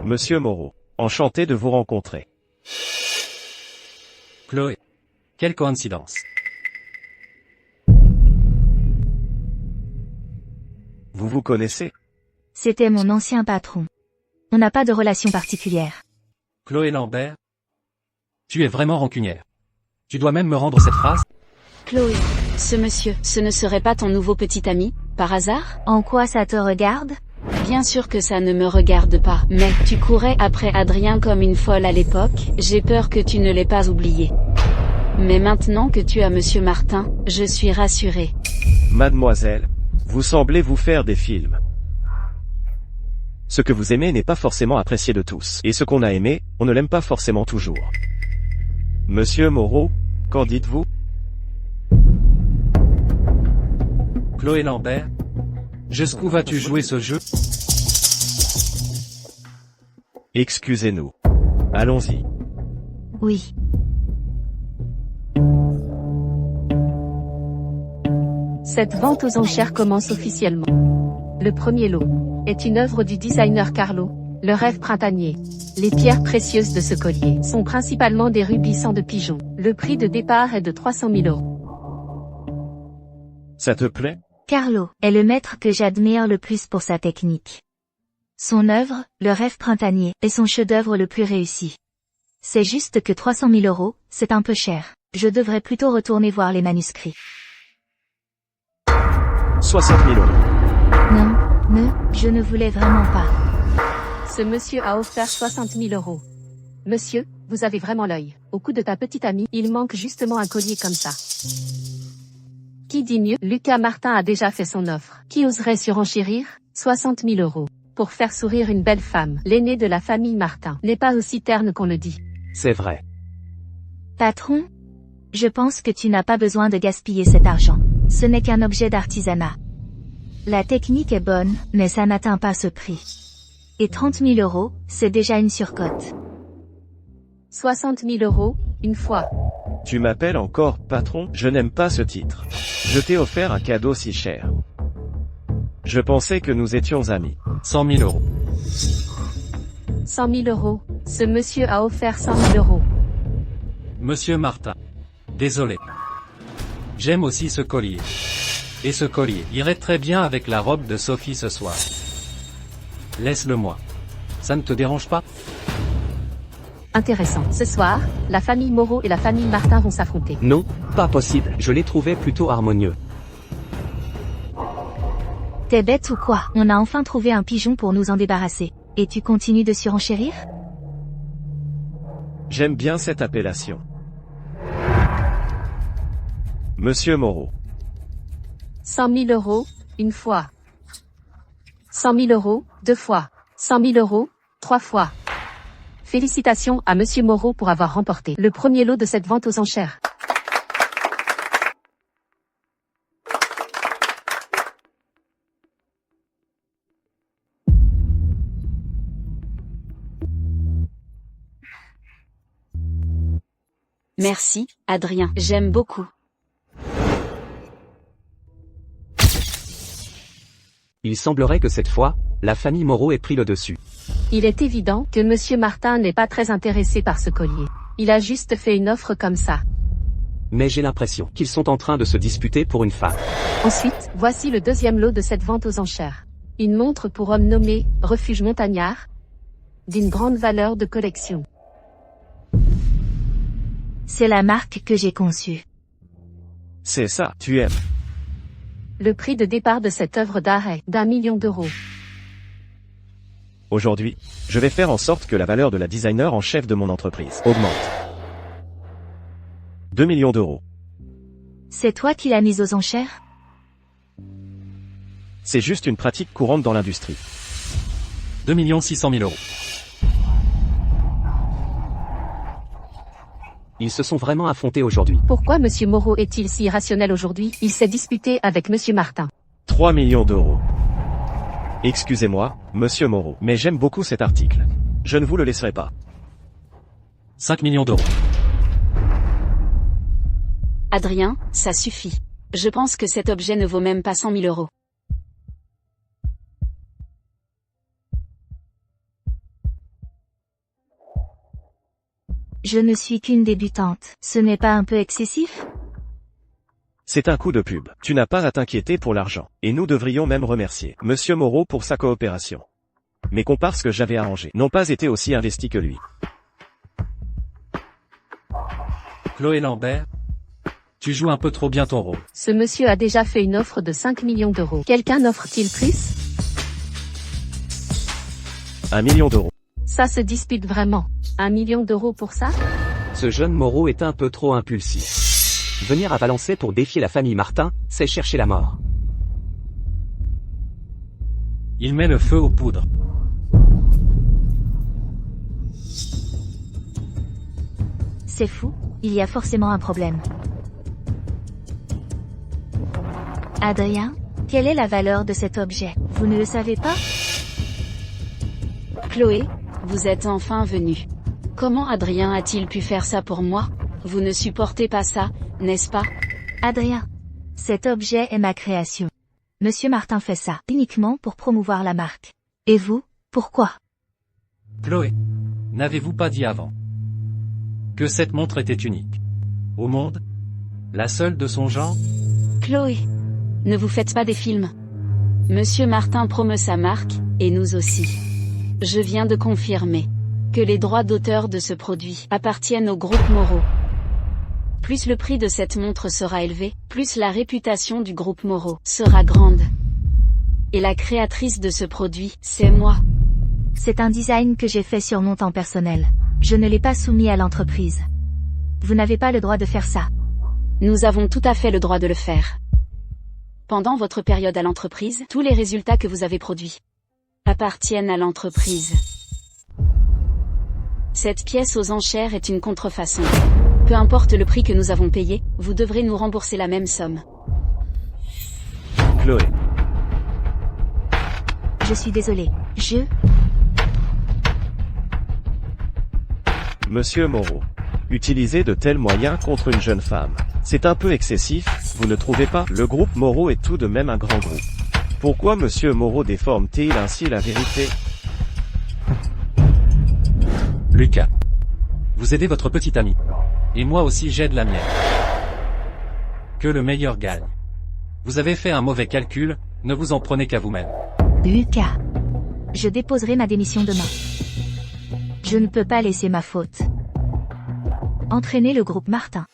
Monsieur Moreau, enchanté de vous rencontrer. Chloé. Quelle coïncidence. Vous vous connaissez? C'était mon ancien patron. On n'a pas de relation particulière. Chloé Lambert. Tu es vraiment rancunière. Tu dois même me rendre cette phrase? Chloé, ce monsieur, ce ne serait pas ton nouveau petit ami, par hasard? En quoi ça te regarde? Bien sûr que ça ne me regarde pas, mais tu courais après Adrien comme une folle à l'époque, j'ai peur que tu ne l'aies pas oublié. Mais maintenant que tu as monsieur Martin, je suis rassurée. Mademoiselle, vous semblez vous faire des films. Ce que vous aimez n'est pas forcément apprécié de tous, et ce qu'on a aimé, on ne l'aime pas forcément toujours. Monsieur Moreau, qu'en dites-vous? Chloé Lambert? Jusqu'où vas-tu jouer ce jeu? Excusez-nous. Allons-y. Oui. Cette vente aux enchères commence officiellement. Le premier lot est une œuvre du designer Carlo, le rêve printanier. Les pierres précieuses de ce collier sont principalement des rubis sang de pigeon. Le prix de départ est de 300 000 €. Ça te plaît? Carlo est le maître que j'admire le plus pour sa technique. Son œuvre, le rêve printanier, est son chef-d'œuvre le plus réussi. C'est juste que 300 000 €, c'est un peu cher. Je devrais plutôt retourner voir les manuscrits. 60 000 €. Non, je ne voulais vraiment pas. Ce monsieur a offert 60 000 €. Monsieur, vous avez vraiment l'œil. Au cou de ta petite amie, il manque justement un collier comme ça. Qui dit mieux? Lucas Martin a déjà fait son offre. Qui oserait surenchérir? 60 000 €. Pour faire sourire une belle femme, l'aînée de la famille Martin n'est pas aussi terne qu'on le dit. C'est vrai. Patron? Je pense que tu n'as pas besoin de gaspiller cet argent. Ce n'est qu'un objet d'artisanat. La technique est bonne, mais ça n'atteint pas ce prix. Et 30 000 €, c'est déjà une surcote. 60 000 €, une fois. Tu m'appelles encore patron? Je n'aime pas ce titre. Je t'ai offert un cadeau si cher. Je pensais que nous étions amis. 100 000 €. 100 000 €. Ce monsieur a offert 100 000 €. Monsieur Martin. Désolé. J'aime aussi ce collier. Et ce collier irait très bien avec la robe de Sophie ce soir. Laisse-le-moi. Ça ne te dérange pas? Intéressant. Ce soir, la famille Moreau et la famille Martin vont s'affronter. Non, pas possible, je les trouvais plutôt harmonieux. T'es bête ou quoi? On a enfin trouvé un pigeon pour nous en débarrasser. Et tu continues de surenchérir? J'aime bien cette appellation. Monsieur Moreau. 100 000 €, une fois. 100 000 €, deux fois. 100 000 €, trois fois. Félicitations à monsieur Moreau pour avoir remporté le premier lot de cette vente aux enchères. Merci, Adrien, j'aime beaucoup. Il semblerait que cette fois, la famille Moreau ait pris le dessus. Il est évident que monsieur Martin n'est pas très intéressé par ce collier. Il a juste fait une offre comme ça. Mais j'ai l'impression qu'ils sont en train de se disputer pour une femme. Ensuite, voici le deuxième lot de cette vente aux enchères. Une montre pour homme nommé Refuge Montagnard, d'une grande valeur de collection. C'est la marque que j'ai conçue. C'est ça, tu aimes. Le prix de départ de cette œuvre d'art est d'1 million d'euros. Aujourd'hui, je vais faire en sorte que la valeur de la designer en chef de mon entreprise augmente. 2 millions d'euros. C'est toi qui l'as mise aux enchères? C'est juste une pratique courante dans l'industrie. 2 600 000 €. Ils se sont vraiment affrontés aujourd'hui. Pourquoi monsieur Moreau est-il si irrationnel aujourd'hui? Il s'est disputé avec monsieur Martin. 3 millions d'euros. Excusez-moi, monsieur Moreau, mais j'aime beaucoup cet article. Je ne vous le laisserai pas. 5 millions d'euros. Adrien, ça suffit. Je pense que cet objet ne vaut même pas 100 000 €. Je ne suis qu'une débutante. Ce n'est pas un peu excessif? C'est un coup de pub. Tu n'as pas à t'inquiéter pour l'argent. Et nous devrions même remercier monsieur Moreau pour sa coopération. Mes comparses que j'avais arrangés n'ont pas été aussi investis que lui. Chloé Lambert. Tu joues un peu trop bien ton rôle. Ce monsieur a déjà fait une offre de 5 millions d'euros. Quelqu'un offre-t-il plus? 1 million d'euros. Ça se dispute vraiment. 1 million d'euros pour ça? Ce jeune Moreau est un peu trop impulsif. Venir à Valençay pour défier la famille Martin, c'est chercher la mort. Il met le feu aux poudres. C'est fou, il y a forcément un problème. Adrien, quelle est la valeur de cet objet? Vous ne le savez pas? Chloé, vous êtes enfin venue. Comment Adrien a-t-il pu faire ça pour moi? Vous ne supportez pas ça, n'est-ce pas? Adrien, cet objet est ma création. Monsieur Martin fait ça uniquement pour promouvoir la marque. Et vous, pourquoi? Chloé, n'avez-vous pas dit avant que cette montre était unique au monde? La seule de son genre? Chloé, ne vous faites pas des films. Monsieur Martin promeut sa marque, et nous aussi. Je viens de confirmer que les droits d'auteur de ce produit appartiennent au groupe Moreau. Plus le prix de cette montre sera élevé, plus la réputation du groupe Moreau sera grande. Et la créatrice de ce produit, c'est moi. C'est un design que j'ai fait sur mon temps personnel. Je ne l'ai pas soumis à l'entreprise. Vous n'avez pas le droit de faire ça. Nous avons tout à fait le droit de le faire. Pendant votre période à l'entreprise, tous les résultats que vous avez produits appartiennent à l'entreprise. Cette pièce aux enchères est une contrefaçon. Peu importe le prix que nous avons payé, vous devrez nous rembourser la même somme. Chloé. Je suis désolé. Monsieur Moreau. Utiliser de tels moyens contre une jeune femme. C'est un peu excessif, vous ne trouvez pas? Le groupe Moreau est tout de même un grand groupe. Pourquoi monsieur Moreau déforme-t-il ainsi la vérité? Lucas. Vous aidez votre petite amie. Et moi aussi j'aide la mienne. Que le meilleur gagne. Vous avez fait un mauvais calcul, ne vous en prenez qu'à vous-même. Lucas. Je déposerai ma démission demain. Je ne peux pas laisser ma faute entraîner le groupe Martin.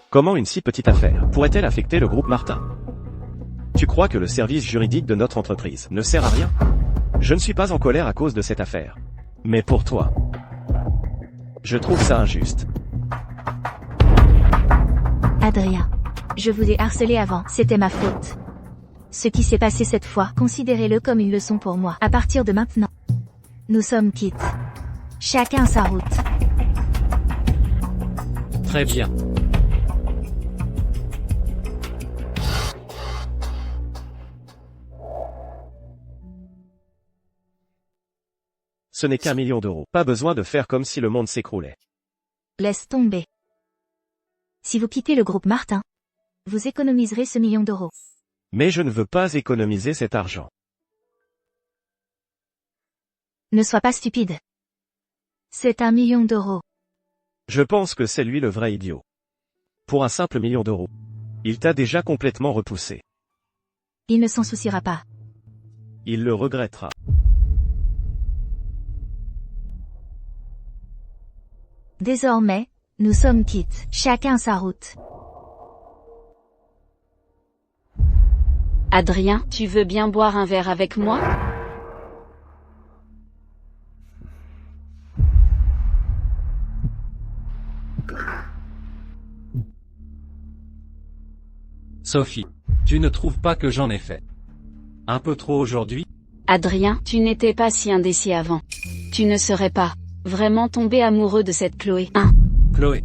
Comment une si petite affaire pourrait-elle affecter le groupe Martin? Tu crois que le service juridique de notre entreprise ne sert à rien? Je ne suis pas en colère à cause de cette affaire. Mais pour toi, je trouve ça injuste. Adrien. Je vous ai harcelé avant, c'était ma faute. Ce qui s'est passé cette fois, considérez-le comme une leçon pour moi. À partir de maintenant, nous sommes quittes. Chacun sa route. Très bien. Ce n'est qu'1 million d'euros. Pas besoin de faire comme si le monde s'écroulait. Laisse tomber. Si vous quittez le groupe Martin, vous économiserez ce million d'euros. Mais je ne veux pas économiser cet argent. Ne sois pas stupide. C'est 1 million d'euros. Je pense que c'est lui le vrai idiot. Pour un simple million d'euros. Il t'a déjà complètement repoussé. Il ne s'en souciera pas. Il le regrettera. Désormais, nous sommes quittes. Chacun sa route. Adrien, tu veux bien boire un verre avec moi? Sophie, tu ne trouves pas que j'en ai fait un peu trop aujourd'hui? Adrien, tu n'étais pas si indécis avant. Tu ne serais pas vraiment tombé amoureux de cette Chloé, hein? Chloé.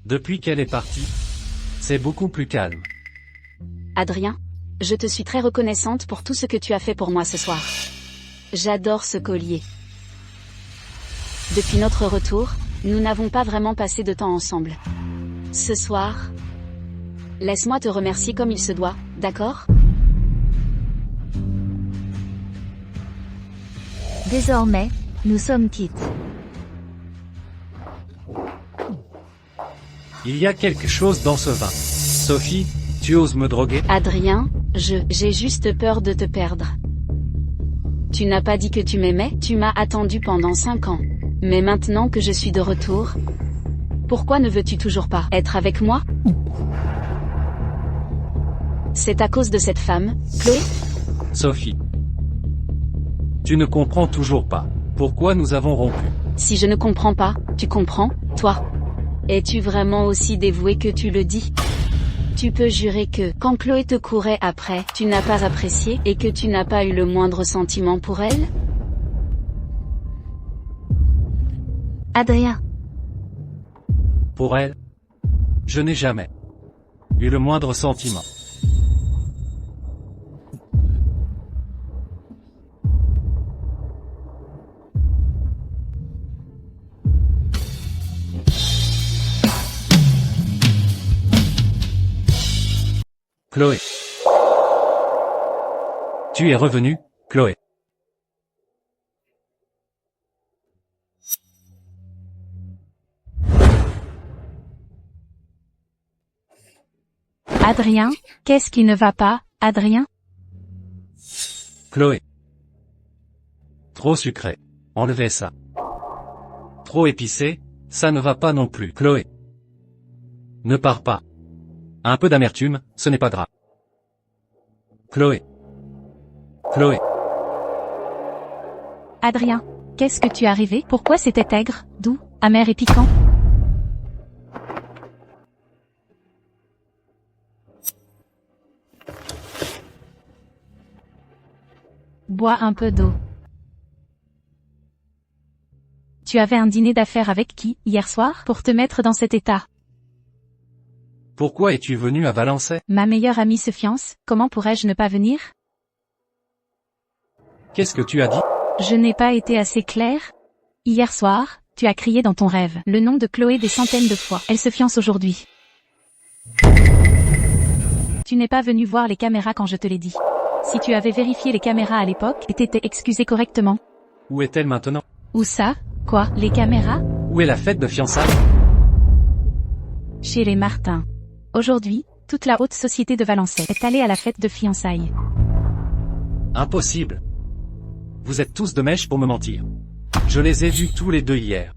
Depuis qu'elle est partie, c'est beaucoup plus calme. Adrien, je te suis très reconnaissante pour tout ce que tu as fait pour moi ce soir. J'adore ce collier. Depuis notre retour, nous n'avons pas vraiment passé de temps ensemble. Ce soir, laisse-moi te remercier comme il se doit, d'accord? Désormais, nous sommes quittes. Il y a quelque chose dans ce vin. Sophie, tu oses me droguer? Adrien, j'ai juste peur de te perdre. Tu n'as pas dit que tu m'aimais, tu m'as attendu pendant 5 ans. Mais maintenant que je suis de retour, Pourquoi ne veux-tu toujours pas être avec moi? C'est à cause de cette femme, Chloé? Sophie. Tu ne comprends toujours pas. Pourquoi nous avons rompu? Si je ne comprends pas, tu comprends, toi? Es-tu vraiment aussi dévoué que tu le dis? Tu peux jurer que, quand Chloé te courait après, tu n'as pas apprécié, et que tu n'as pas eu le moindre sentiment pour elle? Adrien, Pour elle, je n'ai jamais eu le moindre sentiment. Chloé. Tu es revenue, Chloé. Adrien, qu'est-ce qui ne va pas, Adrien? Chloé. Trop sucré. Enlevez ça. Trop épicé, ça ne va pas non plus. Chloé. Ne pars pas. Un peu d'amertume, ce n'est pas grave. Chloé. Chloé. Adrien, qu'est-ce que tu es arrivé? Pourquoi c'était aigre, doux, amer et piquant? Bois un peu d'eau. Tu avais un dîner d'affaires avec qui, hier soir, pour te mettre dans cet état? Pourquoi es-tu venu à Valençay? Ma meilleure amie se fiance, comment pourrais-je ne pas venir? Qu'est-ce que tu as dit? Je n'ai pas été assez claire? Hier soir, tu as crié dans ton rêve le nom de Chloé des centaines de fois. Elle se fiance aujourd'hui. Tu n'es pas venu voir les caméras quand je te l'ai dit. Si tu avais vérifié les caméras à l'époque et t'étais excusé correctement. Où est-elle maintenant? Où ça? Quoi? Les caméras? Où est la fête de fiançailles? Chez les Martin. Aujourd'hui, toute la haute société de Valençay est allée à la fête de fiançailles. Impossible. Vous êtes tous de mèche pour me mentir. Je les ai vus tous les deux hier.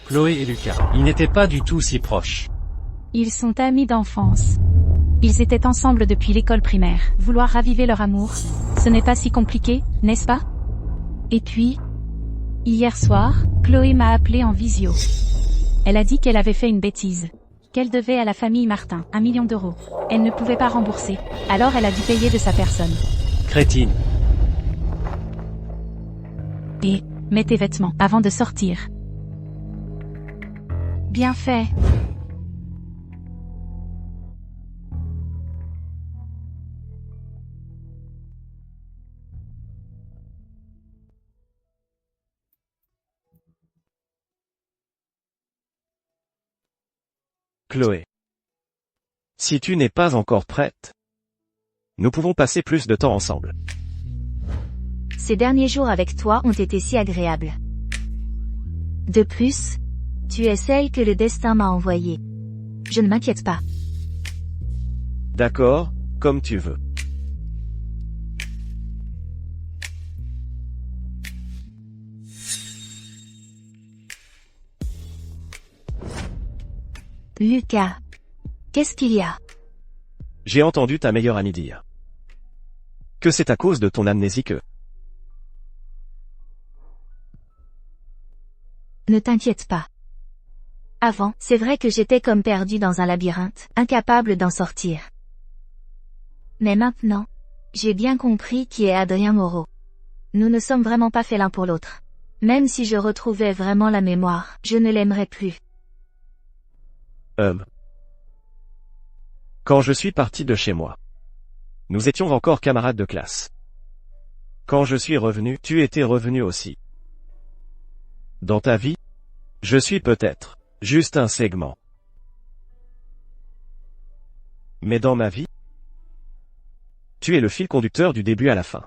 Chloé et Lucas. Ils n'étaient pas du tout si proches. Ils sont amis d'enfance. Ils étaient ensemble depuis l'école primaire. Vouloir raviver leur amour, ce n'est pas si compliqué, n'est-ce pas? Et puis, hier soir, Chloé m'a appelé en visio. Elle a dit qu'elle avait fait une bêtise. Qu'elle devait à la famille Martin 1 million d'euros. Elle ne pouvait pas rembourser. Alors elle a dû payer de sa personne. Crétine. Et, mets tes vêtements avant de sortir. Bien fait. Chloé. Si tu n'es pas encore prête, nous pouvons passer plus de temps ensemble. ces derniers jours avec toi ont été si agréables. De plus, tu es celle que le destin m'a envoyée. Je ne m'inquiète pas. D'accord, comme tu veux. Lucas. Qu'est-ce qu'il y a? J'ai entendu ta meilleure amie dire que c'est à cause de ton amnésie que... Ne t'inquiète pas. Avant, c'est vrai que j'étais comme perdue dans un labyrinthe, incapable d'en sortir. Mais maintenant, j'ai bien compris qui est Adrien Moreau. Nous ne sommes vraiment pas faits l'un pour l'autre. Même si je retrouvais vraiment la mémoire, je ne l'aimerais plus. Quand je suis parti de chez moi, nous étions encore camarades de classe. Quand je suis revenu, tu étais revenu aussi. Dans ta vie, je suis peut-être juste un segment. Mais dans ma vie, tu es le fil conducteur du début à la fin.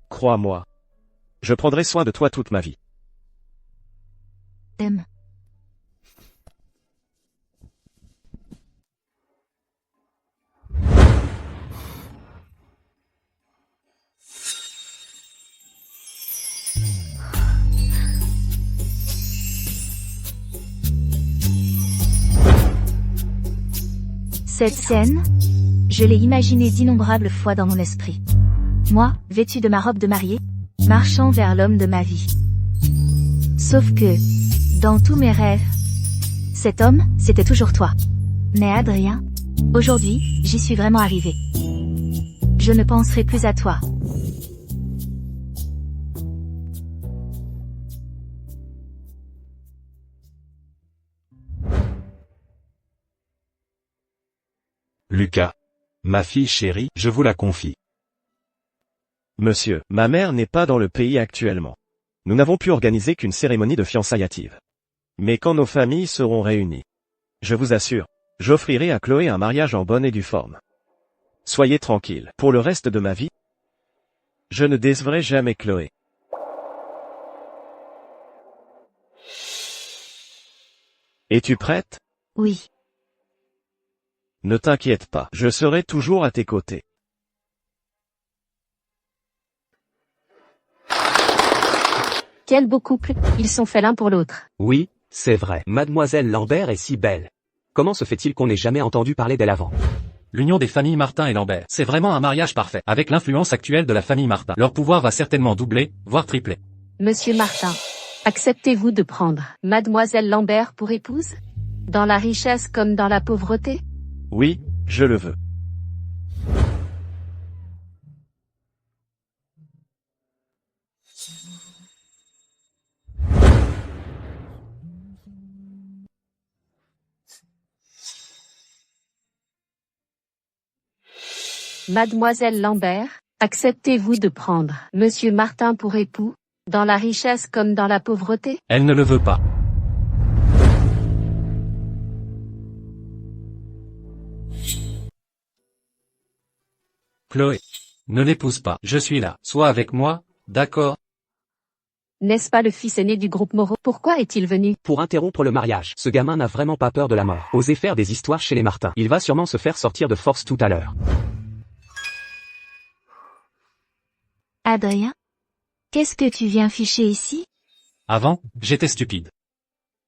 Crois-moi, je prendrai soin de toi toute ma vie. M. Cette scène, je l'ai imaginée d'innombrables fois dans mon esprit. Moi, vêtue de ma robe de mariée, marchant vers l'homme de ma vie. Sauf que, dans tous mes rêves, cet homme, c'était toujours toi. Mais Adrien, aujourd'hui, j'y suis vraiment arrivée. Je ne penserai plus à toi. Lucas. Ma fille chérie, je vous la confie. Monsieur, ma mère n'est pas dans le pays actuellement. Nous n'avons pu organiser qu'une cérémonie de fiançailles hâtive. Mais quand nos familles seront réunies, je vous assure, j'offrirai à Chloé un mariage en bonne et due forme. Soyez tranquille, pour le reste de ma vie, je ne décevrai jamais Chloé. Es-tu prête? Oui. Ne t'inquiète pas, je serai toujours à tes côtés. Quel beau couple, ils sont faits l'un pour l'autre. Oui, c'est vrai. Mademoiselle Lambert est si belle. Comment se fait-il qu'on n'ait jamais entendu parler d'elle avant? L'union des familles Martin et Lambert, c'est vraiment un mariage parfait. Avec l'influence actuelle de la famille Martin, leur pouvoir va certainement doubler, voire tripler. Monsieur Martin, acceptez-vous de prendre Mademoiselle Lambert pour épouse? Dans la richesse comme dans la pauvreté? Oui, je le veux. Mademoiselle Lambert, acceptez-vous de prendre Monsieur Martin pour époux, dans la richesse comme dans la pauvreté? Elle ne le veut pas. Chloé. Ne l'épouse pas. Je suis là. Sois avec moi, d'accord? N'est-ce pas le fils aîné du groupe Moreau? Pourquoi est-il venu? Pour interrompre le mariage. Ce gamin n'a vraiment pas peur de la mort. Osez faire des histoires chez les Martin. Il va sûrement se faire sortir de force tout à l'heure. Adrien? Qu'est-ce que tu viens ficher ici? Avant, j'étais stupide.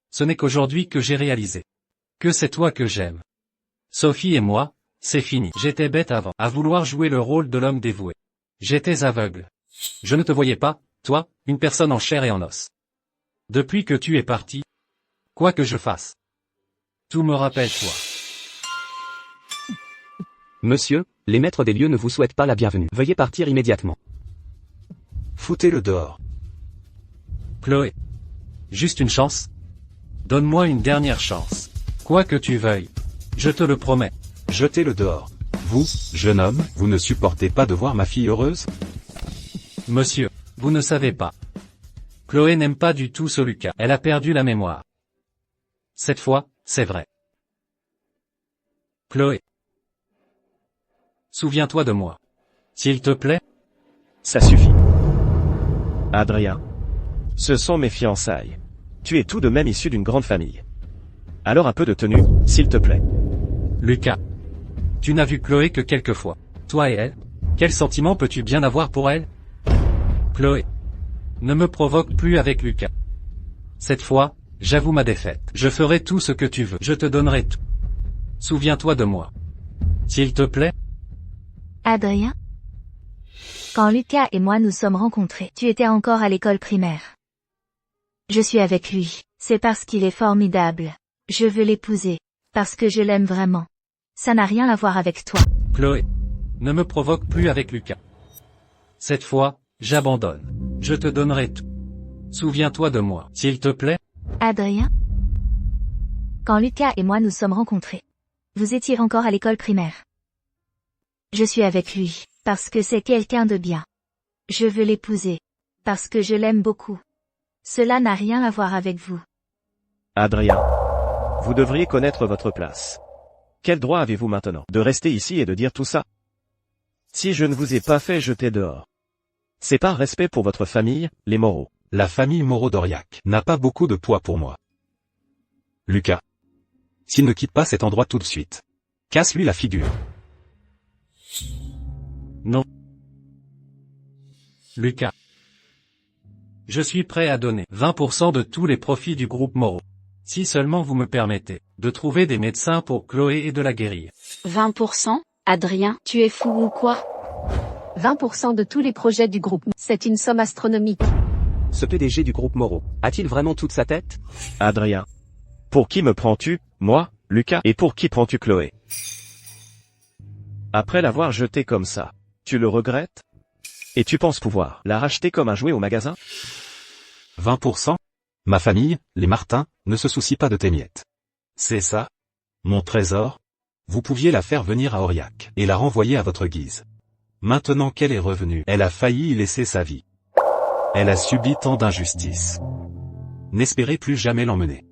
Ce n'est qu'aujourd'hui que j'ai réalisé. Que c'est toi que j'aime. Sophie et moi, c'est fini. J'étais bête avant, à vouloir jouer le rôle de l'homme dévoué. J'étais aveugle. Je ne te voyais pas, toi, une personne en chair et en os. Depuis que tu es parti, quoi que je fasse, tout me rappelle toi. Monsieur, les maîtres des lieux ne vous souhaitent pas la bienvenue. Veuillez partir immédiatement. Foutez-le dehors. Chloé. Juste une chance. Donne-moi une dernière chance. Quoi que tu veuilles. Je te le promets. Jetez-le dehors. Vous, jeune homme, vous ne supportez pas de voir ma fille heureuse? Monsieur, vous ne savez pas. Chloé n'aime pas du tout ce Lucas. Elle a perdu la mémoire. Cette fois, c'est vrai. Chloé. Souviens-toi de moi. S'il te plaît. Ça suffit. Adrien. Ce sont mes fiançailles. Tu es tout de même issu d'une grande famille. Alors un peu de tenue, s'il te plaît. Lucas. Tu n'as vu Chloé que quelques fois. Toi et elle. Quel sentiment peux-tu bien avoir pour elle? Chloé. Ne me provoque plus avec Lucas. Cette fois, j'avoue ma défaite. Je ferai tout ce que tu veux. Je te donnerai tout. Souviens-toi de moi. S'il te plaît. Adrien? Quand Lucas et moi nous sommes rencontrés, tu étais encore à l'école primaire. Je suis avec lui, c'est parce qu'il est formidable. Je veux l'épouser, parce que je l'aime vraiment. Ça n'a rien à voir avec toi. Chloé. Ne me provoque plus avec Lucas. Cette fois, j'abandonne. Je te donnerai tout. Souviens-toi de moi, s'il te plaît. Adrien? Quand Lucas et moi nous sommes rencontrés, vous étiez encore à l'école primaire. Je suis avec lui, parce que c'est quelqu'un de bien. Je veux l'épouser, parce que je l'aime beaucoup. Cela n'a rien à voir avec vous. Adrien. Vous devriez connaître votre place. Quel droit avez-vous maintenant de rester ici et de dire tout ça? Si je ne vous ai pas fait jeter dehors, c'est par respect pour votre famille, les Moreau. La famille Moreau d'Aurillac n'a pas beaucoup de poids pour moi. Lucas. S'il ne quitte pas cet endroit tout de suite, casse-lui la figure. Non. Lucas. Je suis prêt à donner 20% de tous les profits du groupe Moreau. Si seulement vous me permettez de trouver des médecins pour Chloé et de la guérir. 20%? Adrien, tu es fou ou quoi? 20% de tous les projets du groupe. C'est une somme astronomique. Ce PDG du groupe Moreau, a-t-il vraiment toute sa tête? Adrien. Pour qui me prends-tu, moi, Lucas, et pour qui prends-tu Chloé? Après l'avoir jeté comme ça, tu le regrettes? Et tu penses pouvoir la racheter comme un jouet au magasin? 20%? Ma famille, les Martin, ne se soucie pas de tes miettes. C'est ça? Mon trésor? Vous pouviez la faire venir à Aurillac et la renvoyer à votre guise. Maintenant qu'elle est revenue, elle a failli y laisser sa vie. Elle a subi tant d'injustices. N'espérez plus jamais l'emmener.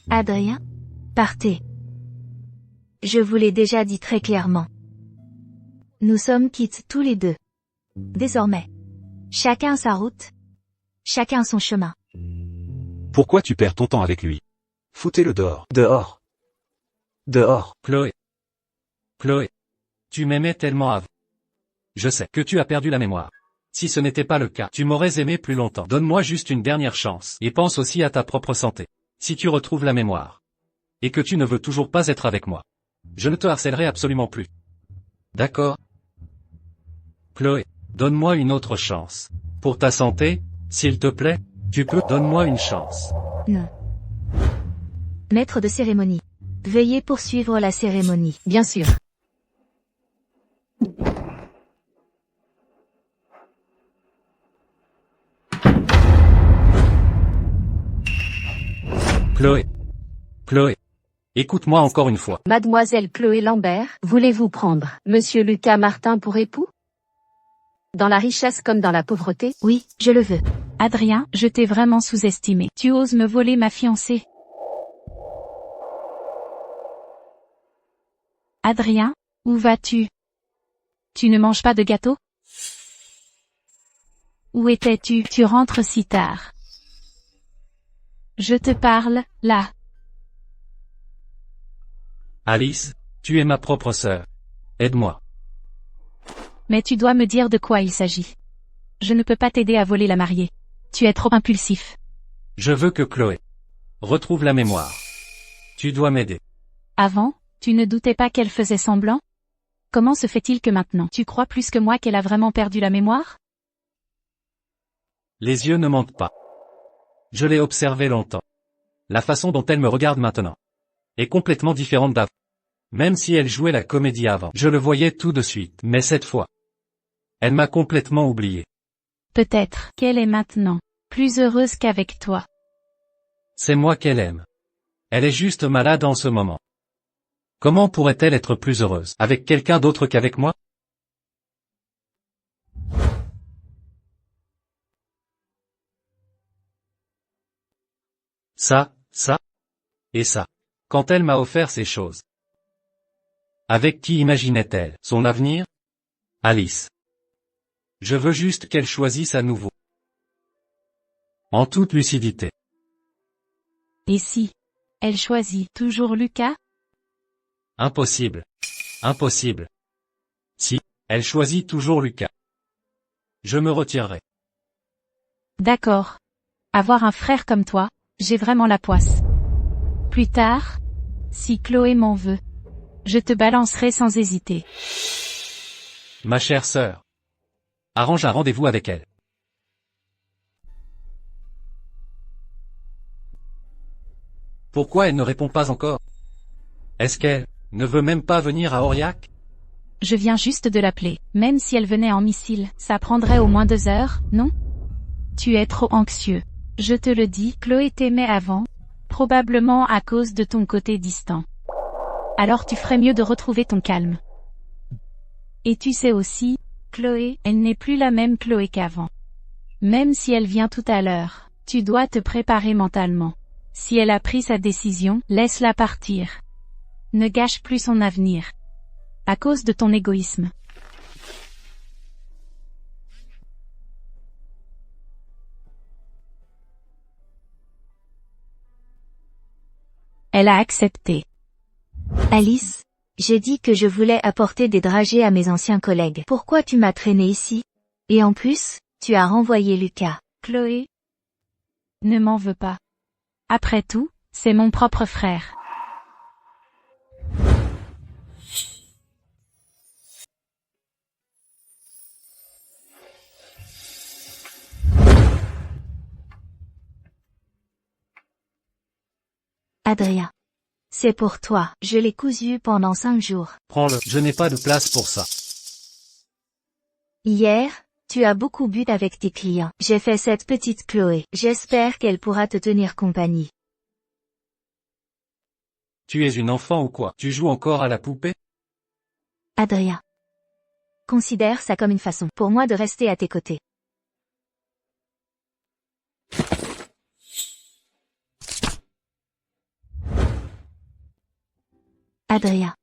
Adrien? Partez. Je vous l'ai déjà dit très clairement. Nous sommes quittes tous les deux. Désormais. Chacun sa route. Chacun son chemin. Pourquoi tu perds ton temps avec lui? Foutez-le dehors. Dehors. Dehors. Chloé. Chloé. Tu m'aimais tellement avant. Je sais que tu as perdu la mémoire. Si ce n'était pas le cas, tu m'aurais aimé plus longtemps. Donne-moi juste une dernière chance, et pense aussi à ta propre santé. Si tu retrouves la mémoire, et que tu ne veux toujours pas être avec moi, je ne te harcèlerai absolument plus. D'accord? Chloé, donne-moi une autre chance. Pour ta santé, s'il te plaît, tu peux, donne-moi une chance. Non. Maître de cérémonie. Veuillez poursuivre la cérémonie. Bien sûr. Chloé. Chloé. Écoute-moi encore une fois. Mademoiselle Chloé Lambert, voulez-vous prendre Monsieur Lucas Martin pour époux? Dans la richesse comme dans la pauvreté? Oui, je le veux. Adrien, je t'ai vraiment sous-estimé. Tu oses me voler ma fiancée? Adrien, où vas-tu? Tu ne manges pas de gâteau? Où étais-tu? Tu rentres si tard. Je te parle, là. Alice, tu es ma propre sœur. Aide-moi. Mais tu dois me dire de quoi il s'agit. Je ne peux pas t'aider à voler la mariée. Tu es trop impulsif. Je veux que Chloé retrouve la mémoire. Tu dois m'aider. Avant, tu ne doutais pas qu'elle faisait semblant? Comment se fait-il que maintenant, tu crois plus que moi qu'elle a vraiment perdu la mémoire? Les yeux ne mentent pas. Je l'ai observée longtemps. La façon dont elle me regarde maintenant est complètement différente d'avant. Même si elle jouait la comédie avant, je le voyais tout de suite. Mais cette fois, elle m'a complètement oublié. Peut-être qu'elle est maintenant plus heureuse qu'avec toi. C'est moi qu'elle aime. Elle est juste malade en ce moment. Comment pourrait-elle être plus heureuse avec quelqu'un d'autre qu'avec moi? Ça, et ça. Quand elle m'a offert ces choses. Avec qui imaginait-elle son avenir? Alice. Je veux juste qu'elle choisisse à nouveau. En toute lucidité. Et si elle choisit toujours Lucas? Impossible. Impossible. Si elle choisit toujours Lucas, je me retirerai. D'accord. Avoir un frère comme toi, j'ai vraiment la poisse. Plus tard, si Chloé m'en veut, je te balancerai sans hésiter. Ma chère sœur. Arrange un rendez-vous avec elle. Pourquoi elle ne répond pas encore? Est-ce qu'elle ne veut même pas venir à Aurillac? Je viens juste de l'appeler. Même si elle venait en missile, ça prendrait au moins 2 heures, non? Tu es trop anxieux. Je te le dis, Chloé t'aimait avant, probablement à cause de ton côté distant. Alors tu ferais mieux de retrouver ton calme. Et tu sais aussi, Chloé, elle n'est plus la même Chloé qu'avant. Même si elle vient tout à l'heure, tu dois te préparer mentalement. Si elle a pris sa décision, laisse-la partir. Ne gâche plus son avenir. À cause de ton égoïsme. Elle a accepté. Alice, j'ai dit que je voulais apporter des dragées à mes anciens collègues. Pourquoi tu m'as traîné ici? Et en plus, tu as renvoyé Lucas. Chloé, ne m'en veux pas. Après tout, c'est mon propre frère. Adrien. C'est pour toi. Je l'ai cousu pendant 5 jours. Prends-le, je n'ai pas de place pour ça. Hier, tu as beaucoup bu avec tes clients. J'ai fait cette petite Chloé. J'espère qu'elle pourra te tenir compagnie. Tu es une enfant ou quoi? Tu joues encore à la poupée? Adrien. Considère ça comme une façon pour moi de rester à tes côtés. Adrien.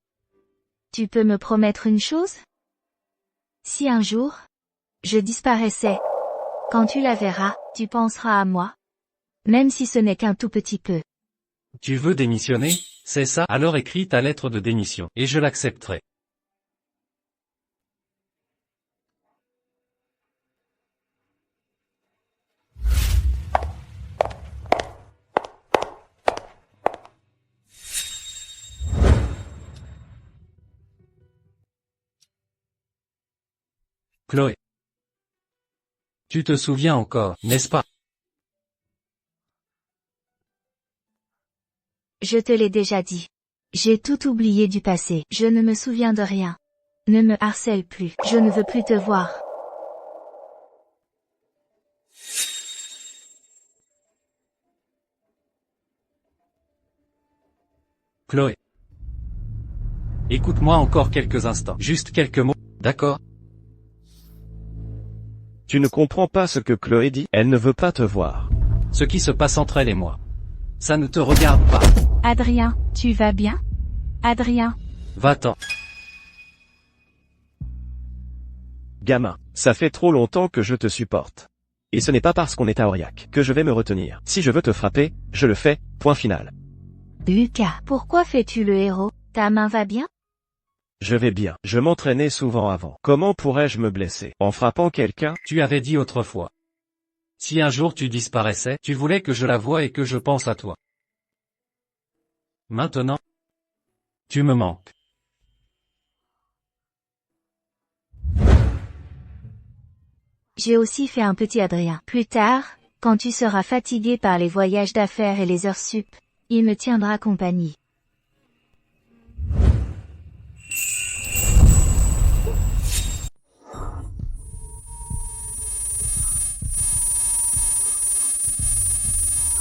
Tu peux me promettre une chose? Si un jour, je disparaissais, quand tu la verras, tu penseras à moi. Même si ce n'est qu'un tout petit peu. Tu veux démissionner, c'est ça? Alors écris ta lettre de démission, et je l'accepterai. Chloé. Tu te souviens encore, n'est-ce pas? Je te l'ai déjà dit. J'ai tout oublié du passé. Je ne me souviens de rien. Ne me harcèle plus. Je ne veux plus te voir. Chloé. Écoute-moi encore quelques instants. Juste quelques mots, d'accord? Tu ne comprends pas ce que Chloé dit, elle ne veut pas te voir. Ce qui se passe entre elle et moi. Ça ne te regarde pas. Adrien, tu vas bien? Adrien. Va-t'en. Gamin, ça fait trop longtemps que je te supporte. Et ce n'est pas parce qu'on est à Aurillac que je vais me retenir. Si je veux te frapper, je le fais, point final. Lucas, pourquoi fais-tu le héros? Ta main va bien? Je vais bien, je m'entraînais souvent avant. Comment pourrais-je me blesser? En frappant quelqu'un? Tu avais dit autrefois. Si un jour tu disparaissais, tu voulais que je la voie et que je pense à toi. Maintenant, tu me manques. J'ai aussi fait un petit Adrien. Plus tard, quand tu seras fatigué par les voyages d'affaires et les heures sup, il me tiendra compagnie.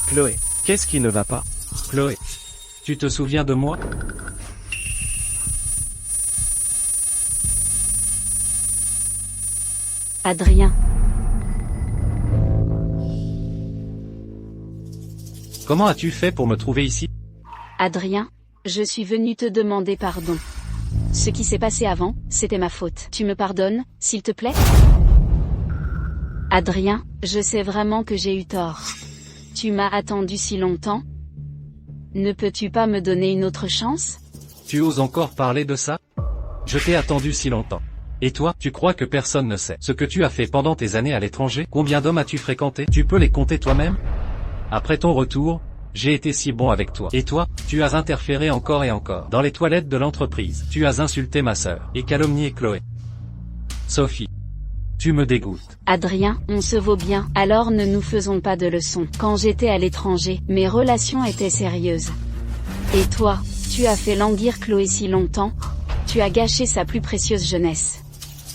Chloé, qu'est-ce qui ne va pas? Chloé, tu te souviens de moi? Adrien. Comment as-tu fait pour me trouver ici? Adrien, je suis venu te demander pardon. Ce qui s'est passé avant, c'était ma faute. Tu me pardonnes, s'il te plaît? Adrien, je sais vraiment que j'ai eu tort. Tu m'as attendu si longtemps. Ne peux-tu pas me donner une autre chance? Tu oses encore parler de ça? Je t'ai attendu si longtemps. Et toi, tu crois que personne ne sait ce que tu as fait pendant tes années à l'étranger? Combien d'hommes as-tu fréquenté? Tu peux les compter toi-même? Après ton retour, j'ai été si bon avec toi. Et toi, tu as interféré encore et encore dans les toilettes de l'entreprise. Tu as insulté ma sœur et calomnié Chloé. Sophie, tu me dégoûtes. Adrien, on se vaut bien, alors ne nous faisons pas de leçons. Quand j'étais à l'étranger, mes relations étaient sérieuses. Et toi, tu as fait languir Chloé si longtemps? Tu as gâché sa plus précieuse jeunesse.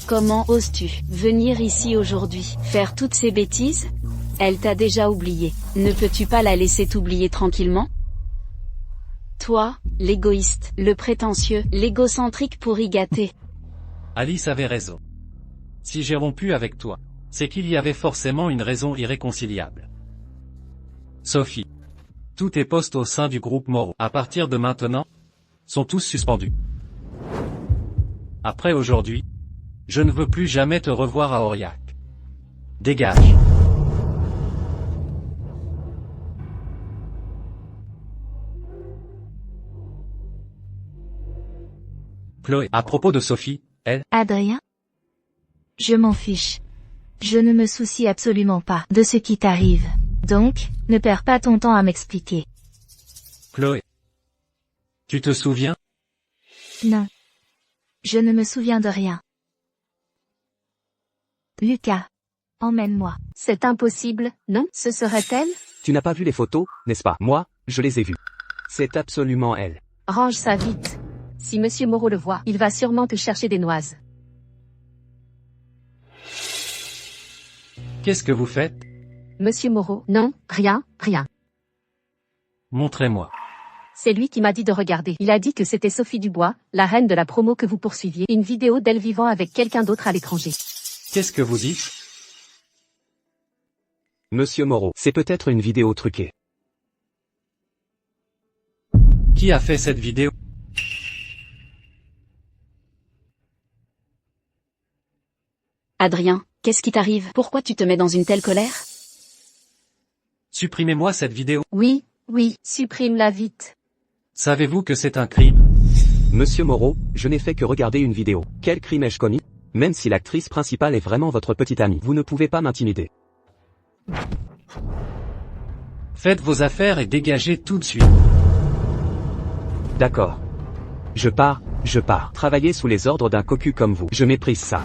Comment oses-tu venir ici aujourd'hui, faire toutes ces bêtises? Elle t'a déjà oublié. Ne peux-tu pas la laisser t'oublier tranquillement? Toi, l'égoïste, le prétentieux, l'égocentrique pourri gâté. Alice avait raison. Si j'ai rompu avec toi, c'est qu'il y avait forcément une raison irréconciliable. Sophie, tous tes postes au sein du groupe Moreau, à partir de maintenant, sont tous suspendus. Après aujourd'hui, je ne veux plus jamais te revoir à Aurillac. Dégage. Chloé, à propos de Sophie, elle... Adrien? Je m'en fiche. Je ne me soucie absolument pas de ce qui t'arrive. Donc, ne perds pas ton temps à m'expliquer. Chloé. Tu te souviens? Non. Je ne me souviens de rien. Lucas. Emmène-moi. C'est impossible, non? Ce serait elle? Tu n'as pas vu les photos, n'est-ce pas? Moi, je les ai vues. C'est absolument elle. Range ça vite. Si Monsieur Moreau le voit, il va sûrement te chercher des noises. Qu'est-ce que vous faites? Monsieur Moreau, non, rien, rien. Montrez-moi. C'est lui qui m'a dit de regarder. Il a dit que c'était Sophie Dubois, la reine de la promo que vous poursuiviez. Une vidéo d'elle vivant avec quelqu'un d'autre à l'étranger. Qu'est-ce que vous dites? Monsieur Moreau, c'est peut-être une vidéo truquée. Qui a fait cette vidéo? Adrien, qu'est-ce qui t'arrive? Pourquoi tu te mets dans une telle colère? Supprimez-moi cette vidéo. Oui, oui, supprime-la vite. Savez-vous que c'est un crime? Monsieur Moreau, je n'ai fait que regarder une vidéo. Quel crime ai-je commis? Même si l'actrice principale est vraiment votre petite amie, vous ne pouvez pas m'intimider. Faites vos affaires et dégagez tout de suite. D'accord. Je pars. Travailler sous les ordres d'un cocu comme vous, je méprise ça.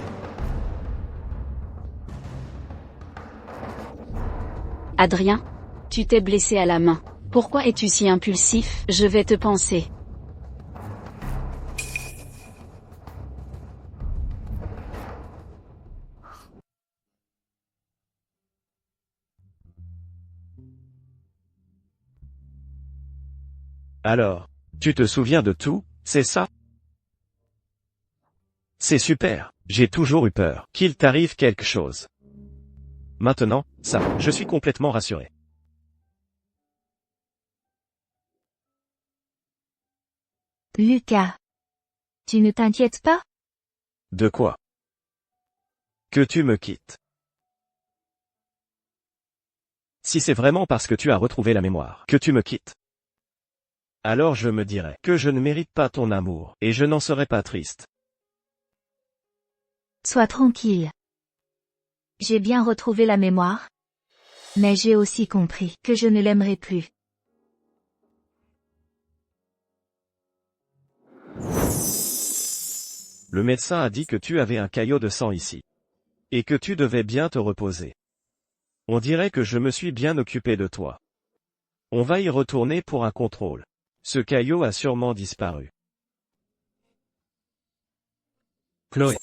Adrien, tu t'es blessé à la main. Pourquoi es-tu si impulsif? Je vais te panser. Alors, tu te souviens de tout, c'est ça? C'est super, j'ai toujours eu peur qu'il t'arrive quelque chose. Maintenant, ça, je suis complètement rassuré. Lucas. Tu ne t'inquiètes pas? De quoi? Que tu me quittes. Si c'est vraiment parce que tu as retrouvé la mémoire que tu me quittes, alors je me dirais que je ne mérite pas ton amour, et je n'en serais pas triste. Sois tranquille. J'ai bien retrouvé la mémoire. Mais j'ai aussi compris que je ne l'aimerai plus. Le médecin a dit que tu avais un caillot de sang ici. Et que tu devais bien te reposer. On dirait que je me suis bien occupé de toi. On va y retourner pour un contrôle. Ce caillot a sûrement disparu. Chloé.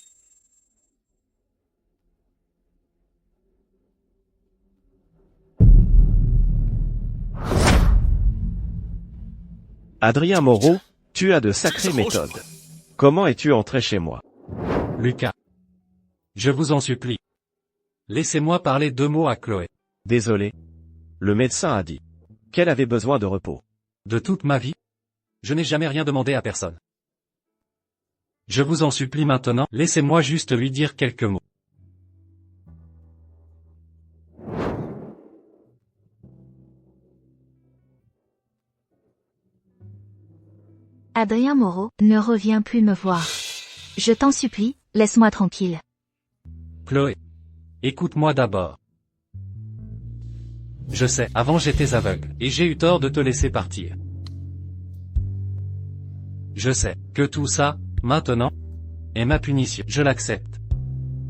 Adrien Moreau, tu as de sacrées méthodes. Comment es-tu entré chez moi? Lucas. Je vous en supplie. Laissez-moi parler 2 mots à Chloé. Désolé. Le médecin a dit qu'elle avait besoin de repos. De toute ma vie, je n'ai jamais rien demandé à personne. Je vous en supplie maintenant, laissez-moi juste lui dire quelques mots. Adrien Moreau, ne reviens plus me voir. Je t'en supplie, laisse-moi tranquille. Chloé. Écoute-moi d'abord. Je sais, avant j'étais aveugle, et j'ai eu tort de te laisser partir. Je sais, que tout ça, maintenant, est ma punition, je l'accepte.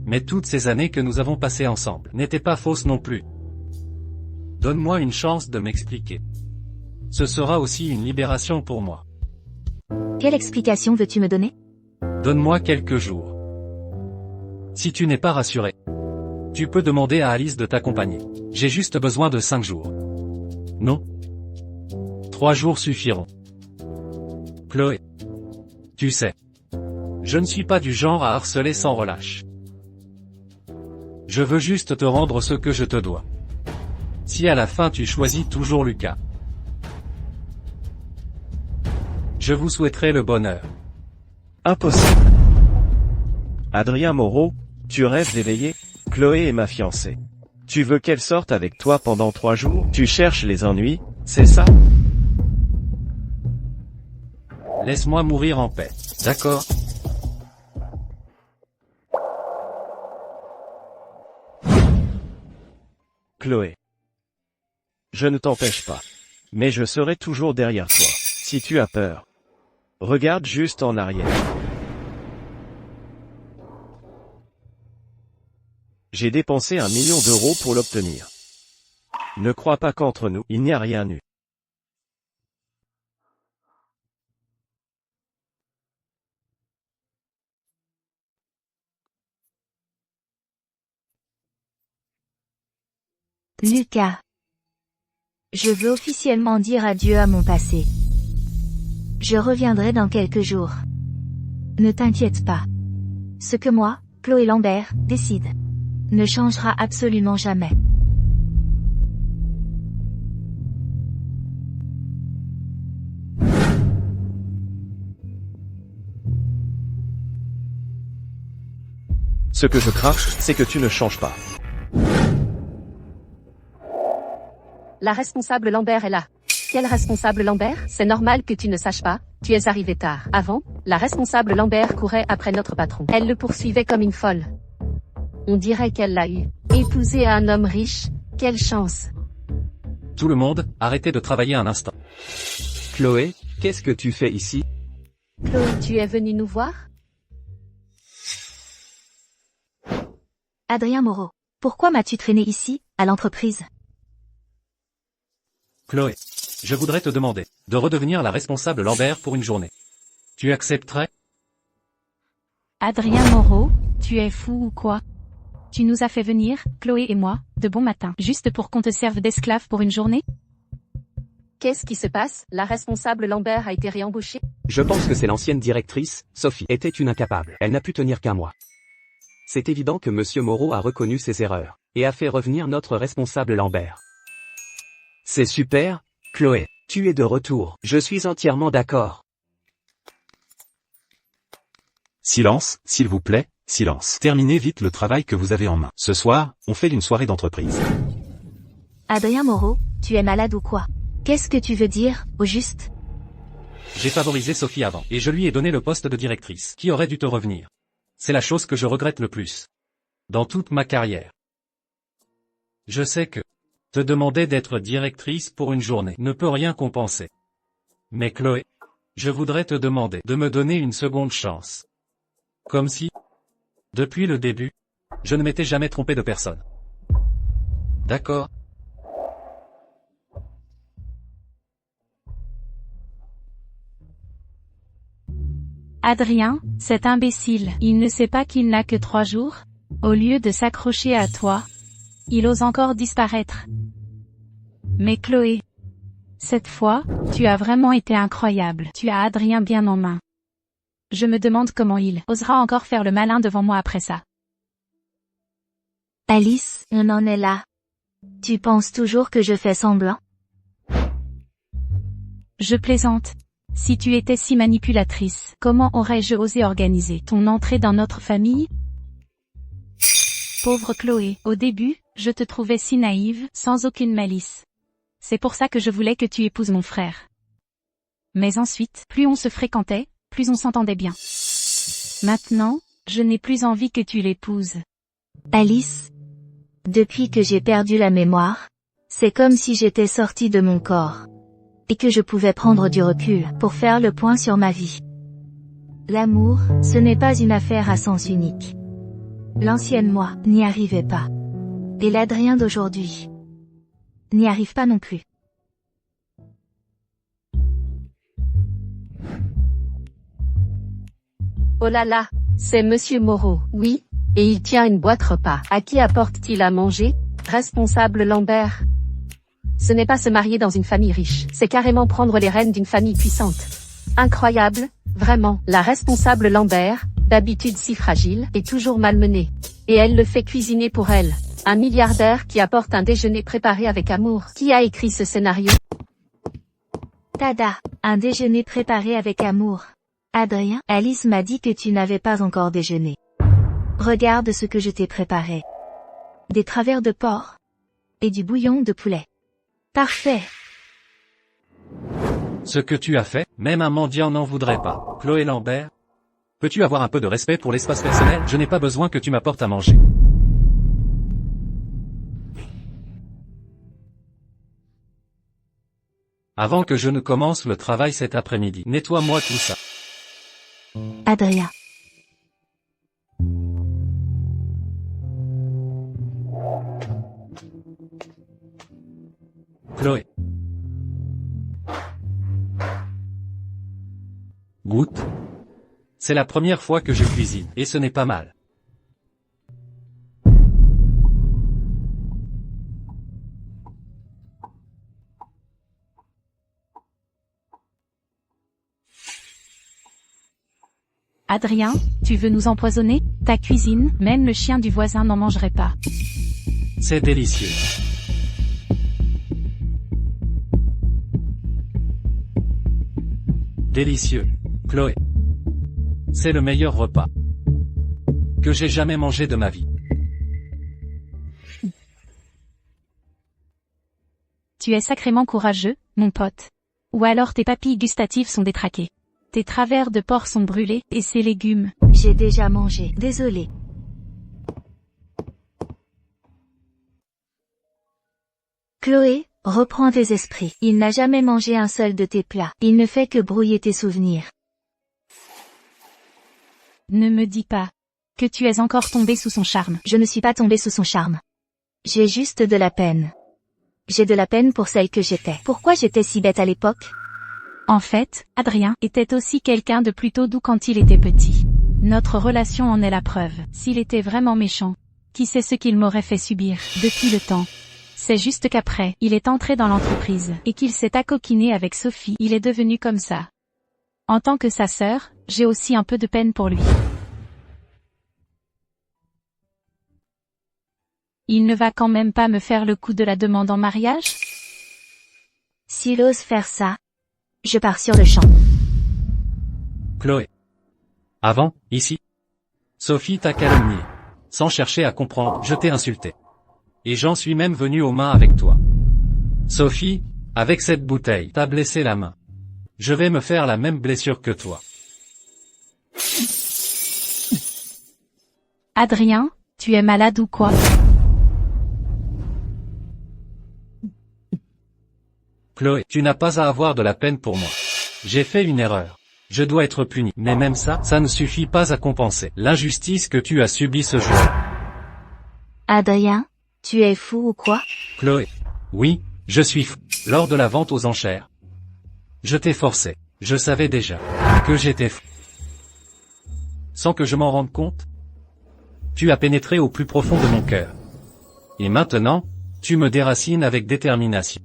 Mais toutes ces années que nous avons passées ensemble n'étaient pas fausses non plus. Donne-moi une chance de m'expliquer. Ce sera aussi une libération pour moi. Quelle explication veux-tu me donner? Donne-moi quelques jours. Si tu n'es pas rassuré, tu peux demander à Alice de t'accompagner. J'ai juste besoin de 5 jours. Non. 3 jours suffiront. Chloé. Tu sais. Je ne suis pas du genre à harceler sans relâche. Je veux juste te rendre ce que je te dois. Si à la fin tu choisis toujours Lucas, je vous souhaiterai le bonheur. Impossible. Adrien Moreau, tu rêves d'éveiller? Chloé est ma fiancée. Tu veux qu'elle sorte avec toi pendant 3 jours? Tu cherches les ennuis, c'est ça? Laisse-moi mourir en paix. D'accord? Chloé. Je ne t'empêche pas. Mais je serai toujours derrière toi. Si tu as peur. Regarde juste en arrière. J'ai dépensé 1 million d'euros pour l'obtenir. Ne crois pas qu'entre nous, il n'y a rien eu. Lucas. Je veux officiellement dire adieu à mon passé. Je reviendrai dans quelques jours. Ne t'inquiète pas. Ce que moi, Chloé Lambert, décide, ne changera absolument jamais. Ce que je crains, c'est que tu ne changes pas. La responsable Lambert est là. Quelle responsable Lambert? C'est normal que tu ne saches pas, tu es arrivé tard. Avant, la responsable Lambert courait après notre patron. Elle le poursuivait comme une folle. On dirait qu'elle l'a eu. Épousé à un homme riche, quelle chance. Tout le monde, arrêtez de travailler un instant. Chloé, qu'est-ce que tu fais ici? Chloé, tu es venue nous voir? Adrien Moreau, pourquoi m'as-tu traîné ici, à l'entreprise? Chloé, je voudrais te demander de redevenir la responsable Lambert pour une journée. Tu accepterais? Adrien Moreau, tu es fou ou quoi? Tu nous as fait venir, Chloé et moi, de bon matin, juste pour qu'on te serve d'esclave pour une journée? Qu'est-ce qui se passe? La responsable Lambert a été réembauchée? Je pense que c'est l'ancienne directrice, Sophie, était une incapable. Elle n'a pu tenir qu'un mois. C'est évident que Monsieur Moreau a reconnu ses erreurs, et a fait revenir notre responsable Lambert. C'est super, Chloé, tu es de retour. Je suis entièrement d'accord. Silence, s'il vous plaît, silence. Terminez vite le travail que vous avez en main. Ce soir, on fait une soirée d'entreprise. Adrien Moreau, tu es malade ou quoi? Qu'est-ce que tu veux dire, au juste? J'ai favorisé Sophie avant, et je lui ai donné le poste de directrice, qui aurait dû te revenir. C'est la chose que je regrette le plus. Dans toute ma carrière. Je sais que te demander d'être directrice pour une journée ne peut rien compenser. Mais Chloé, je voudrais te demander de me donner une seconde chance. Comme si, depuis le début, je ne m'étais jamais trompé de personne. D'accord? Adrien, cet imbécile, il ne sait pas qu'il n'a que 3 jours? Au lieu de s'accrocher à toi, il ose encore disparaître. Mais Chloé, cette fois, tu as vraiment été incroyable. Tu as Adrien bien en main. Je me demande comment il osera encore faire le malin devant moi après ça. Alice, on en est là. Tu penses toujours que je fais semblant? Je plaisante. Si tu étais si manipulatrice, comment aurais-je osé organiser ton entrée dans notre famille? Pauvre Chloé, au début, je te trouvais si naïve, sans aucune malice. C'est pour ça que je voulais que tu épouses mon frère. Mais ensuite, plus on se fréquentait, plus on s'entendait bien. Maintenant, je n'ai plus envie que tu l'épouses. Alice, depuis que j'ai perdu la mémoire, c'est comme si j'étais sortie de mon corps. Et que je pouvais prendre du recul pour faire le point sur ma vie. L'amour, ce n'est pas une affaire à sens unique. L'ancienne moi n'y arrivait pas. Et l'Adrien d'aujourd'hui n'y arrive pas non plus. Oh là là, c'est Monsieur Moreau, oui, et il tient une boîte repas. À qui apporte-t-il à manger? Responsable Lambert. Ce n'est pas se marier dans une famille riche, c'est carrément prendre les rênes d'une famille puissante. Incroyable, vraiment. La responsable Lambert, d'habitude si fragile, est toujours malmenée. Et elle le fait cuisiner pour elle. Un milliardaire qui apporte un déjeuner préparé avec amour. Qui a écrit ce scénario? Tada, un déjeuner préparé avec amour. Adrien, Alice m'a dit que tu n'avais pas encore déjeuné. Regarde ce que je t'ai préparé. Des travers de porc. Et du bouillon de poulet. Parfait. Ce que tu as fait, même un mendiant n'en voudrait pas. Chloé Lambert? Peux-tu avoir un peu de respect pour l'espace personnel? Je n'ai pas besoin que tu m'apportes à manger. Avant que je ne commence le travail cet après-midi, nettoie-moi tout ça. Adrien. Chloé. Goûte. C'est la première fois que je cuisine, et ce n'est pas mal. Adrien, tu veux nous empoisonner? Ta cuisine, même le chien du voisin n'en mangerait pas. C'est délicieux. Délicieux, Chloé. C'est le meilleur repas que j'ai jamais mangé de ma vie. Tu es sacrément courageux, mon pote. Ou alors tes papilles gustatives sont détraquées. Tes travers de porc sont brûlés, et ces légumes. J'ai déjà mangé, désolé. Chloé, reprends tes esprits. Il n'a jamais mangé un seul de tes plats. Il ne fait que brouiller tes souvenirs. Ne me dis pas que tu es encore tombé sous son charme. Je ne suis pas tombée sous son charme. J'ai juste de la peine. J'ai de la peine pour celle que j'étais. Pourquoi j'étais si bête à l'époque? En fait, Adrien était aussi quelqu'un de plutôt doux quand il était petit. Notre relation en est la preuve. S'il était vraiment méchant, qui sait ce qu'il m'aurait fait subir depuis le temps. C'est juste qu'après, il est entré dans l'entreprise, et qu'il s'est accoquiné avec Sophie, il est devenu comme ça. En tant que sa sœur, j'ai aussi un peu de peine pour lui. Il ne va quand même pas me faire le coup de la demande en mariage? S'il ose faire ça, je pars sur le champ. Chloé. Avant, ici. Sophie t'a calomnié. Sans chercher à comprendre, je t'ai insulté. Et j'en suis même venu aux mains avec toi. Sophie, avec cette bouteille, t'as blessé la main. Je vais me faire la même blessure que toi. Adrien, tu es malade ou quoi? Chloé, tu n'as pas à avoir de la peine pour moi. J'ai fait une erreur. Je dois être puni. Mais même ça, ça ne suffit pas à compenser l'injustice que tu as subie ce jour. Adrien, tu es fou ou quoi? Chloé. Oui, je suis fou. Lors de la vente aux enchères, je t'ai forcé. Je savais déjà que j'étais fou. Sans que je m'en rende compte, tu as pénétré au plus profond de mon cœur. Et maintenant, tu me déracines avec détermination.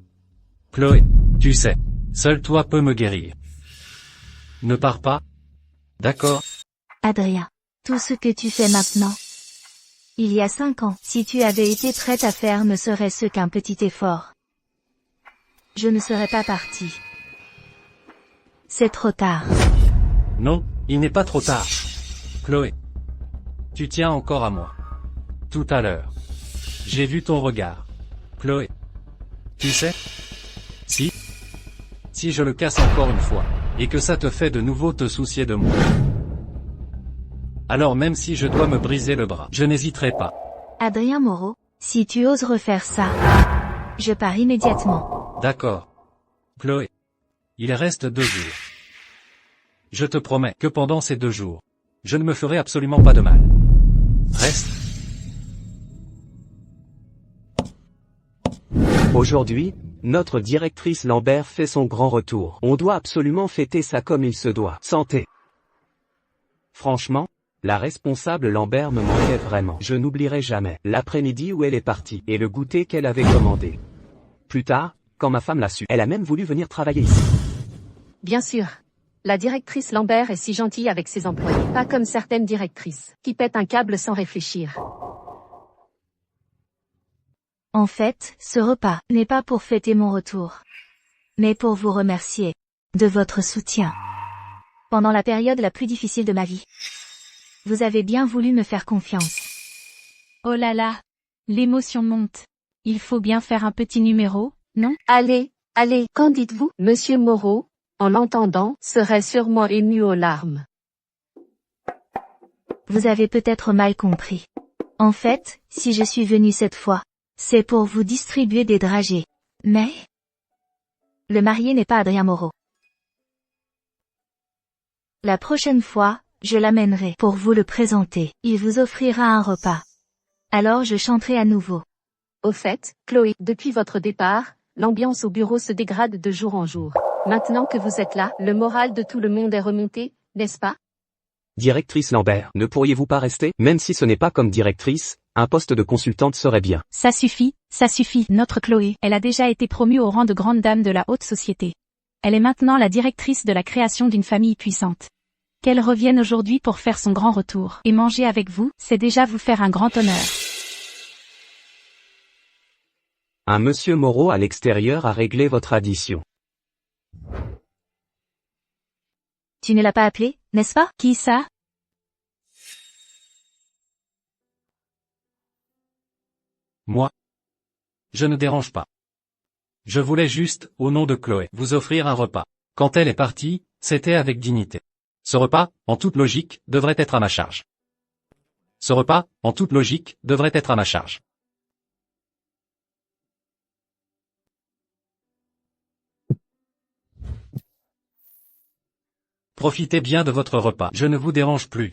Chloé, tu sais, seul toi peux me guérir. Ne pars pas. D'accord? Adrien, tout ce que tu fais maintenant. Il y a 5 ans, si tu avais été prête à faire ne serait-ce qu'un petit effort, je ne serais pas partie. C'est trop tard. Non, il n'est pas trop tard. Chloé, tu tiens encore à moi. Tout à l'heure, j'ai vu ton regard. Chloé, tu sais? Si je le casse encore une fois, et que ça te fait de nouveau te soucier de moi, alors même si je dois me briser le bras, je n'hésiterai pas. Adrien Moreau, si tu oses refaire ça, je pars immédiatement. D'accord. Chloé, il reste 2 jours. Je te promets que pendant ces 2 jours, je ne me ferai absolument pas de mal. Reste. Aujourd'hui, notre directrice Lambert fait son grand retour. On doit absolument fêter ça comme il se doit. Santé. Franchement, la responsable Lambert me manquait vraiment. Je n'oublierai jamais l'après-midi où elle est partie et le goûter qu'elle avait commandé. Plus tard, quand ma femme l'a su, elle a même voulu venir travailler ici. Bien sûr. La directrice Lambert est si gentille avec ses employés. Pas comme certaines directrices, qui pètent un câble sans réfléchir. En fait, ce repas n'est pas pour fêter mon retour, mais pour vous remercier de votre soutien pendant la période la plus difficile de ma vie. Vous avez bien voulu me faire confiance. Oh là là, l'émotion monte. Il faut bien faire un petit numéro, non? Allez, qu'en dites-vous? Monsieur Moreau, en l'entendant, serait sûrement ému aux larmes. Vous avez peut-être mal compris. En fait, si je suis venue cette fois, c'est pour vous distribuer des dragées. Mais Le marié n'est pas Adrien Moreau. La prochaine fois, je l'amènerai pour vous le présenter. Il vous offrira un repas. Alors je chanterai à nouveau. Au fait, Chloé, depuis votre départ, l'ambiance au bureau se dégrade de jour en jour. Maintenant que vous êtes là, le moral de tout le monde est remonté, n'est-ce pas? Directrice Lambert, ne pourriez-vous pas rester? Même si ce n'est pas comme directrice, un poste de consultante serait bien. Ça suffit, notre Chloé, elle a déjà été promue au rang de grande dame de la haute société. Elle est maintenant la directrice de la création d'une famille puissante. Qu'elle revienne aujourd'hui pour faire son grand retour et manger avec vous, c'est déjà vous faire un grand honneur. Un monsieur Moreau à l'extérieur a réglé votre addition. Tu ne l'as pas appelé, n'est-ce pas? Qui ça? Moi. Je ne dérange pas. Je voulais juste, au nom de Chloé, vous offrir un repas. Quand elle est partie, c'était avec dignité. Ce repas, en toute logique, devrait être à ma charge. Ce repas, en toute logique, devrait être à ma charge. Profitez bien de votre repas. Je ne vous dérange plus.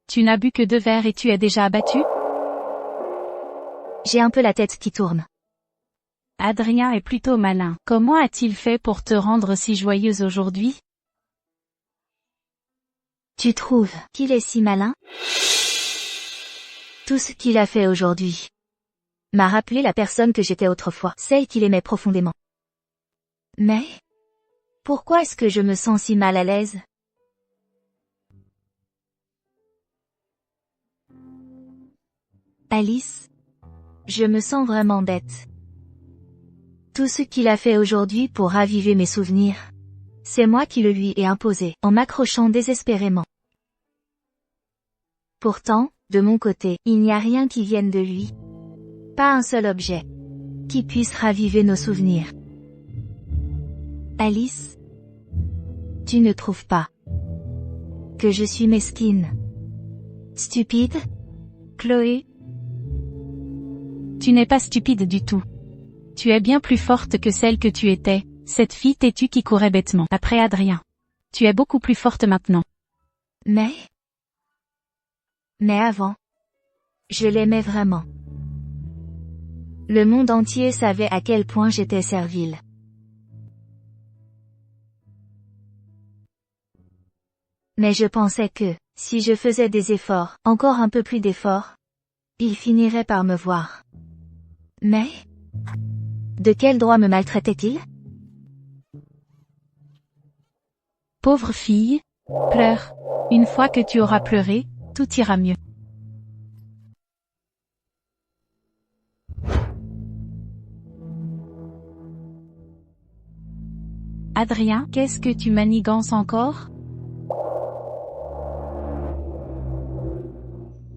Tu n'as bu que 2 verres et tu es déjà abattu? J'ai un peu la tête qui tourne. Adrien est plutôt malin. Comment a-t-il fait pour te rendre si joyeuse aujourd'hui? Tu trouves qu'il est si malin? Tout ce qu'il a fait aujourd'hui m'a rappelé la personne que j'étais autrefois, celle qu'il aimait profondément. Mais pourquoi est-ce que je me sens si mal à l'aise? Alice, je me sens vraiment bête. Tout ce qu'il a fait aujourd'hui pour raviver mes souvenirs, c'est moi qui le lui ai imposé, en m'accrochant désespérément. Pourtant, de mon côté, il n'y a rien qui vienne de lui. Pas un seul objet qui puisse raviver nos souvenirs. Alice, tu ne trouves pas que je suis mesquine, stupide, Chloé? Tu n'es pas stupide du tout. Tu es bien plus forte que celle que tu étais, cette fille têtue qui courait bêtement après Adrien. Tu es beaucoup plus forte maintenant. Mais avant, je l'aimais vraiment. Le monde entier savait à quel point j'étais servile. Mais je pensais que, si je faisais des efforts, encore un peu plus d'efforts, il finirait par me voir. Mais de quel droit me maltraitait-il? Pauvre fille, pleure. Une fois que tu auras pleuré, tout ira mieux. Adrien, qu'est-ce que tu manigances encore?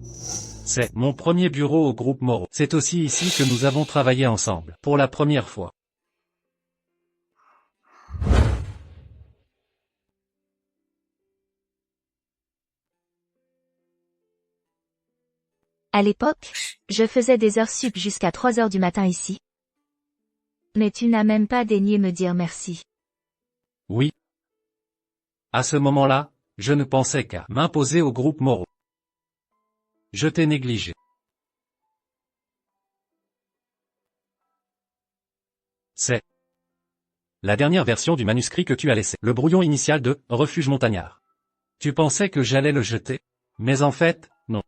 C'est mon premier bureau au groupe Moreau. C'est aussi ici que nous avons travaillé ensemble, pour la première fois. À l'époque, je faisais des heures sup jusqu'à 3 heures du matin ici. Mais tu n'as même pas daigné me dire merci. Oui. À ce moment-là, je ne pensais qu'à m'imposer au groupe Moreau. Je t'ai négligé. C'est la dernière version du manuscrit que tu as laissé, le brouillon initial de Refuge montagnard. Tu pensais que j'allais le jeter, mais en fait, non.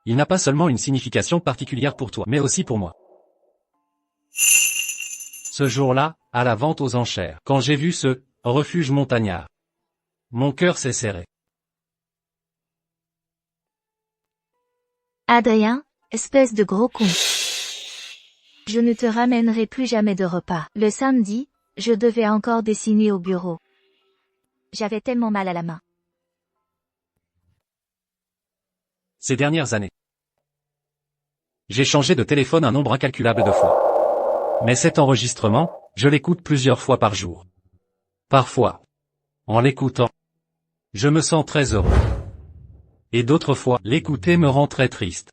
Il n'a pas seulement une signification particulière pour toi, mais aussi pour moi. Ce jour-là, à la vente aux enchères, quand j'ai vu ce Refuge montagnard, mon cœur s'est serré. Adrien, espèce de gros con. Je ne te ramènerai plus jamais de repas. Le samedi, je devais encore dessiner au bureau. J'avais tellement mal à la main. Ces dernières années, j'ai changé de téléphone un nombre incalculable de fois. Mais cet enregistrement, je l'écoute plusieurs fois par jour. Parfois, en l'écoutant, je me sens très heureux. Et d'autres fois, l'écouter me rend très triste.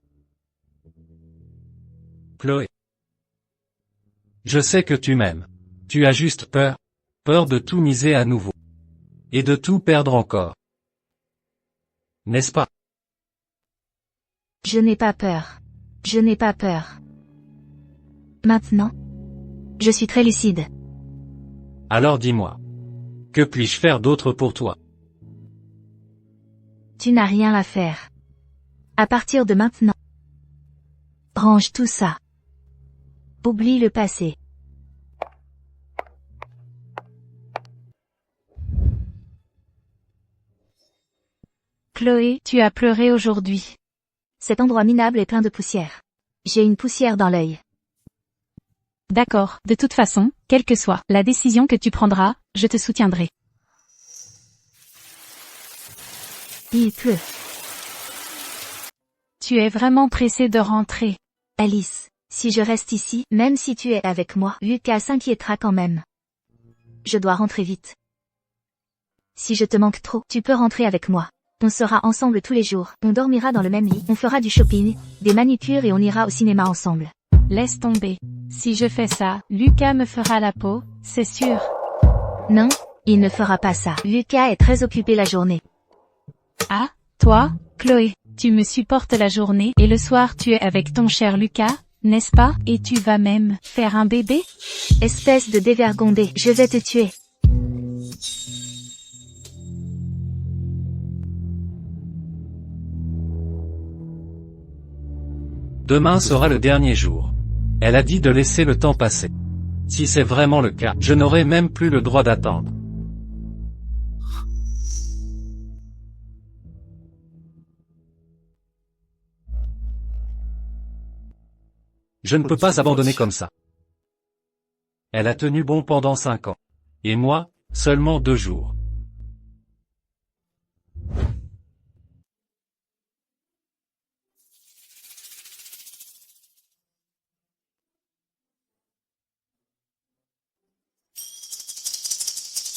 Chloé. Je sais que tu m'aimes. Tu as juste peur. Peur de tout miser à nouveau. Et de tout perdre encore. N'est-ce pas? Je n'ai pas peur. Je n'ai pas peur. Maintenant, je suis très lucide. Alors dis-moi. Que puis-je faire d'autre pour toi? Tu n'as rien à faire. À partir de maintenant, range tout ça. Oublie le passé. Chloé, tu as pleuré aujourd'hui. Cet endroit minable est plein de poussière. J'ai une poussière dans l'œil. D'accord, de toute façon, quelle que soit la décision que tu prendras, je te soutiendrai. Il pleut. Tu es vraiment pressée de rentrer. Alice, si je reste ici, même si tu es avec moi, Lucas s'inquiétera quand même. Je dois rentrer vite. Si je te manque trop, tu peux rentrer avec moi. On sera ensemble tous les jours, on dormira dans le même lit, on fera du shopping, des manicures et on ira au cinéma ensemble. Laisse tomber. Si je fais ça, Lucas me fera la peau, c'est sûr. Non, il ne fera pas ça. Lucas est très occupé la journée. Ah, toi, Chloé, tu me supportes la journée et le soir tu es avec ton cher Lucas, n'est-ce pas? Et tu vas même faire un bébé? Espèce de dévergondé, je vais te tuer. Demain sera le dernier jour. Elle a dit de laisser le temps passer. Si c'est vraiment le cas, je n'aurai même plus le droit d'attendre. Je ne peux pas abandonner comme ça. Elle a tenu bon pendant 5 ans. Et moi, seulement 2 jours.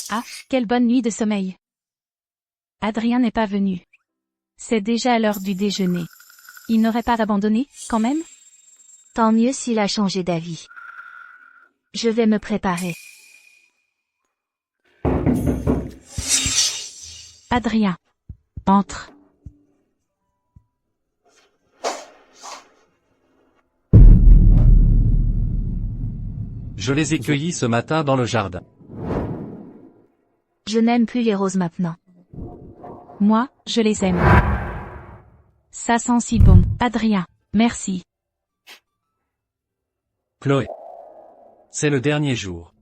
Ah, quelle bonne nuit de sommeil. Adrien n'est pas venu. C'est déjà l'heure du déjeuner. Il n'aurait pas abandonné, quand même? Tant mieux s'il a changé d'avis. Je vais me préparer. Adrien. Entre. Je les ai cueillis ce matin dans le jardin. Je n'aime plus les roses maintenant. Moi, je les aime. Ça sent si bon. Adrien. Merci. Chloé. C'est le dernier jour.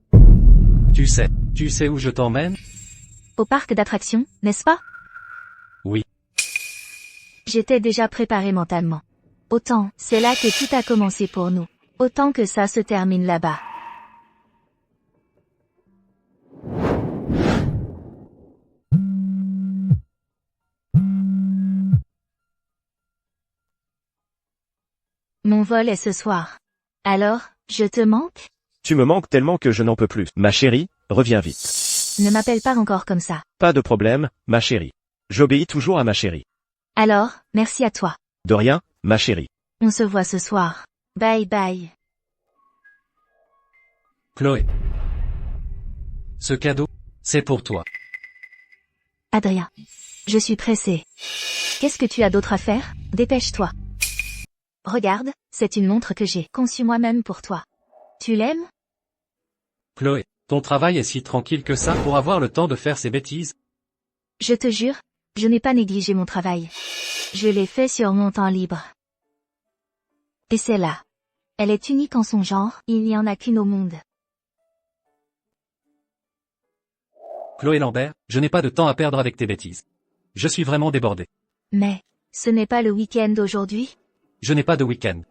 Tu sais où je t'emmène? Au parc d'attractions, n'est-ce pas? Oui. J'étais déjà préparée mentalement. Autant, c'est là que tout a commencé pour nous. Autant que ça se termine là-bas. Mon vol est ce soir. Alors, je te manque? Tu me manques tellement que je n'en peux plus. Ma chérie, reviens vite. Ne m'appelle pas encore comme ça. Pas de problème, ma chérie. J'obéis toujours à ma chérie. Alors, merci à toi. De rien, ma chérie. On se voit ce soir. Bye bye. Chloé. Ce cadeau, c'est pour toi. Adrien. Je suis pressée. Qu'est-ce que tu as d'autre à faire? Dépêche-toi. Regarde, c'est une montre que j'ai conçue moi-même pour toi. Tu l'aimes? Chloé, ton travail est si tranquille que ça pour avoir le temps de faire ces bêtises? Je te jure, je n'ai pas négligé mon travail. Je l'ai fait sur mon temps libre. Et c'est là. Elle est unique en son genre, il n'y en a qu'une au monde. Chloé Lambert, je n'ai pas de temps à perdre avec tes bêtises. Je suis vraiment débordé. Mais, ce n'est pas le week-end aujourd'hui? Je n'ai pas de week-end.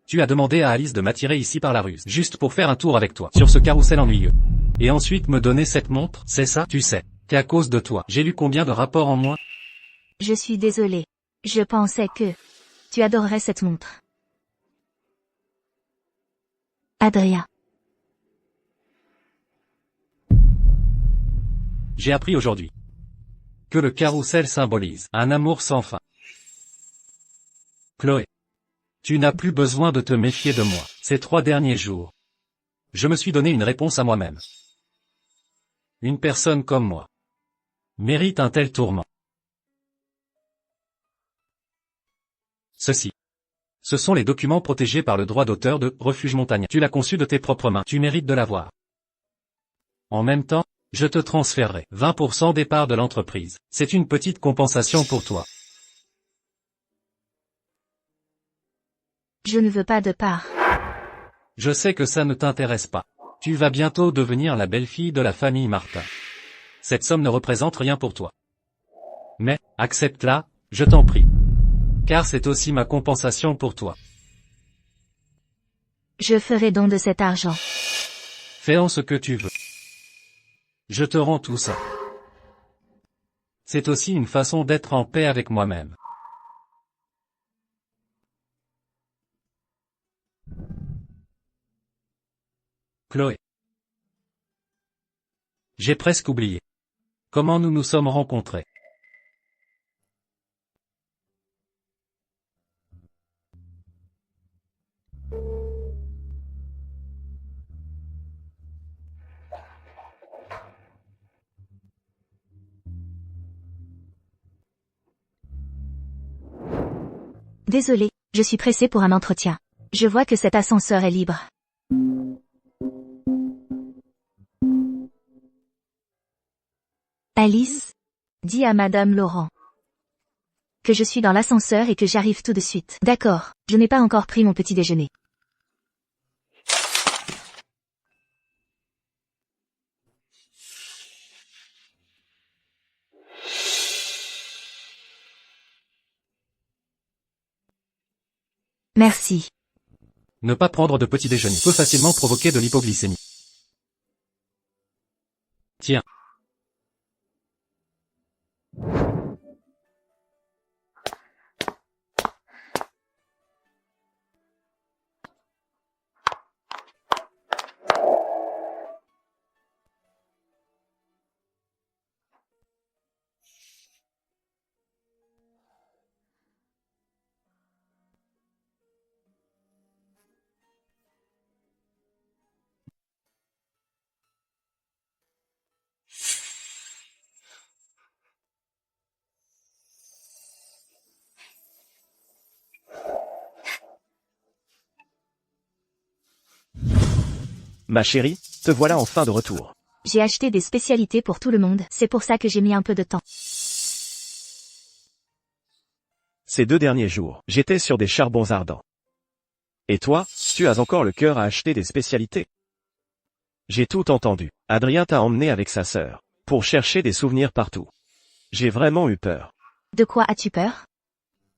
Tu as demandé à Alice de m'attirer ici par la ruse, juste pour faire un tour avec toi, sur ce carrousel ennuyeux. Et ensuite me donner cette montre, c'est ça? Tu sais, qu'à cause de toi, j'ai lu combien de rapports en moins? Je suis désolée. Je pensais que tu adorerais cette montre. Adrien. J'ai appris aujourd'hui. que le carrousel symbolise un amour sans fin. Chloé. Tu n'as plus besoin de te méfier de moi. Ces 3 derniers jours, je me suis donné une réponse à moi-même. Une personne comme moi mérite un tel tourment. Ceci. Ce sont les documents protégés par le droit d'auteur de Refuge Montagnard. Tu l'as conçu de tes propres mains. Tu mérites de l'avoir. En même temps, je te transférerai 20% des parts de l'entreprise. C'est une petite compensation pour toi. Je ne veux pas de part. Je sais que ça ne t'intéresse pas. Tu vas bientôt devenir la belle-fille de la famille Martin. Cette somme ne représente rien pour toi. Mais, accepte-la, je t'en prie. Car c'est aussi ma compensation pour toi. Je ferai don de cet argent. Fais-en ce que tu veux. Je te rends tout ça. C'est aussi une façon d'être en paix avec moi-même. Chloé. J'ai presque oublié. Comment nous nous sommes rencontrés. Désolé, je suis pressée pour un entretien. Je vois que cet ascenseur est libre. Alice, dis à Madame Laurent que je suis dans l'ascenseur et que j'arrive tout de suite. D'accord, je n'ai pas encore pris mon petit déjeuner. Merci. Ne pas prendre de petit déjeuner peut facilement provoquer de l'hypoglycémie. Tiens. Ma chérie, te voilà enfin de retour. J'ai acheté des spécialités pour tout le monde, c'est pour ça que j'ai mis un peu de temps. Ces 2 derniers jours, j'étais sur des charbons ardents. Et toi, tu as encore le cœur à acheter des spécialités. J'ai tout entendu. Adrien t'a emmené avec sa sœur, pour chercher des souvenirs partout. J'ai vraiment eu peur. De quoi as-tu peur?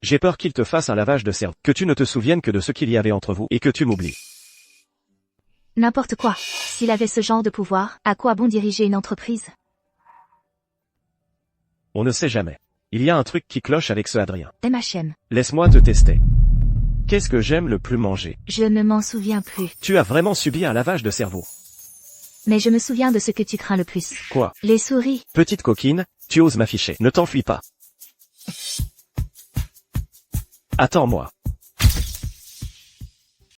J'ai peur qu'il te fasse un lavage de cerveau, que tu ne te souviennes que de ce qu'il y avait entre vous et que tu m'oublies. N'importe quoi. S'il avait ce genre de pouvoir, à quoi bon diriger une entreprise? On ne sait jamais. Il y a un truc qui cloche avec ce Adrien. MHM. Laisse-moi te tester. Qu'est-ce que j'aime le plus manger? Je ne m'en souviens plus. Tu as vraiment subi un lavage de cerveau. Mais je me souviens de ce que tu crains le plus. Quoi? Les souris. Petite coquine, tu oses m'afficher. Ne t'enfuis pas. Attends-moi.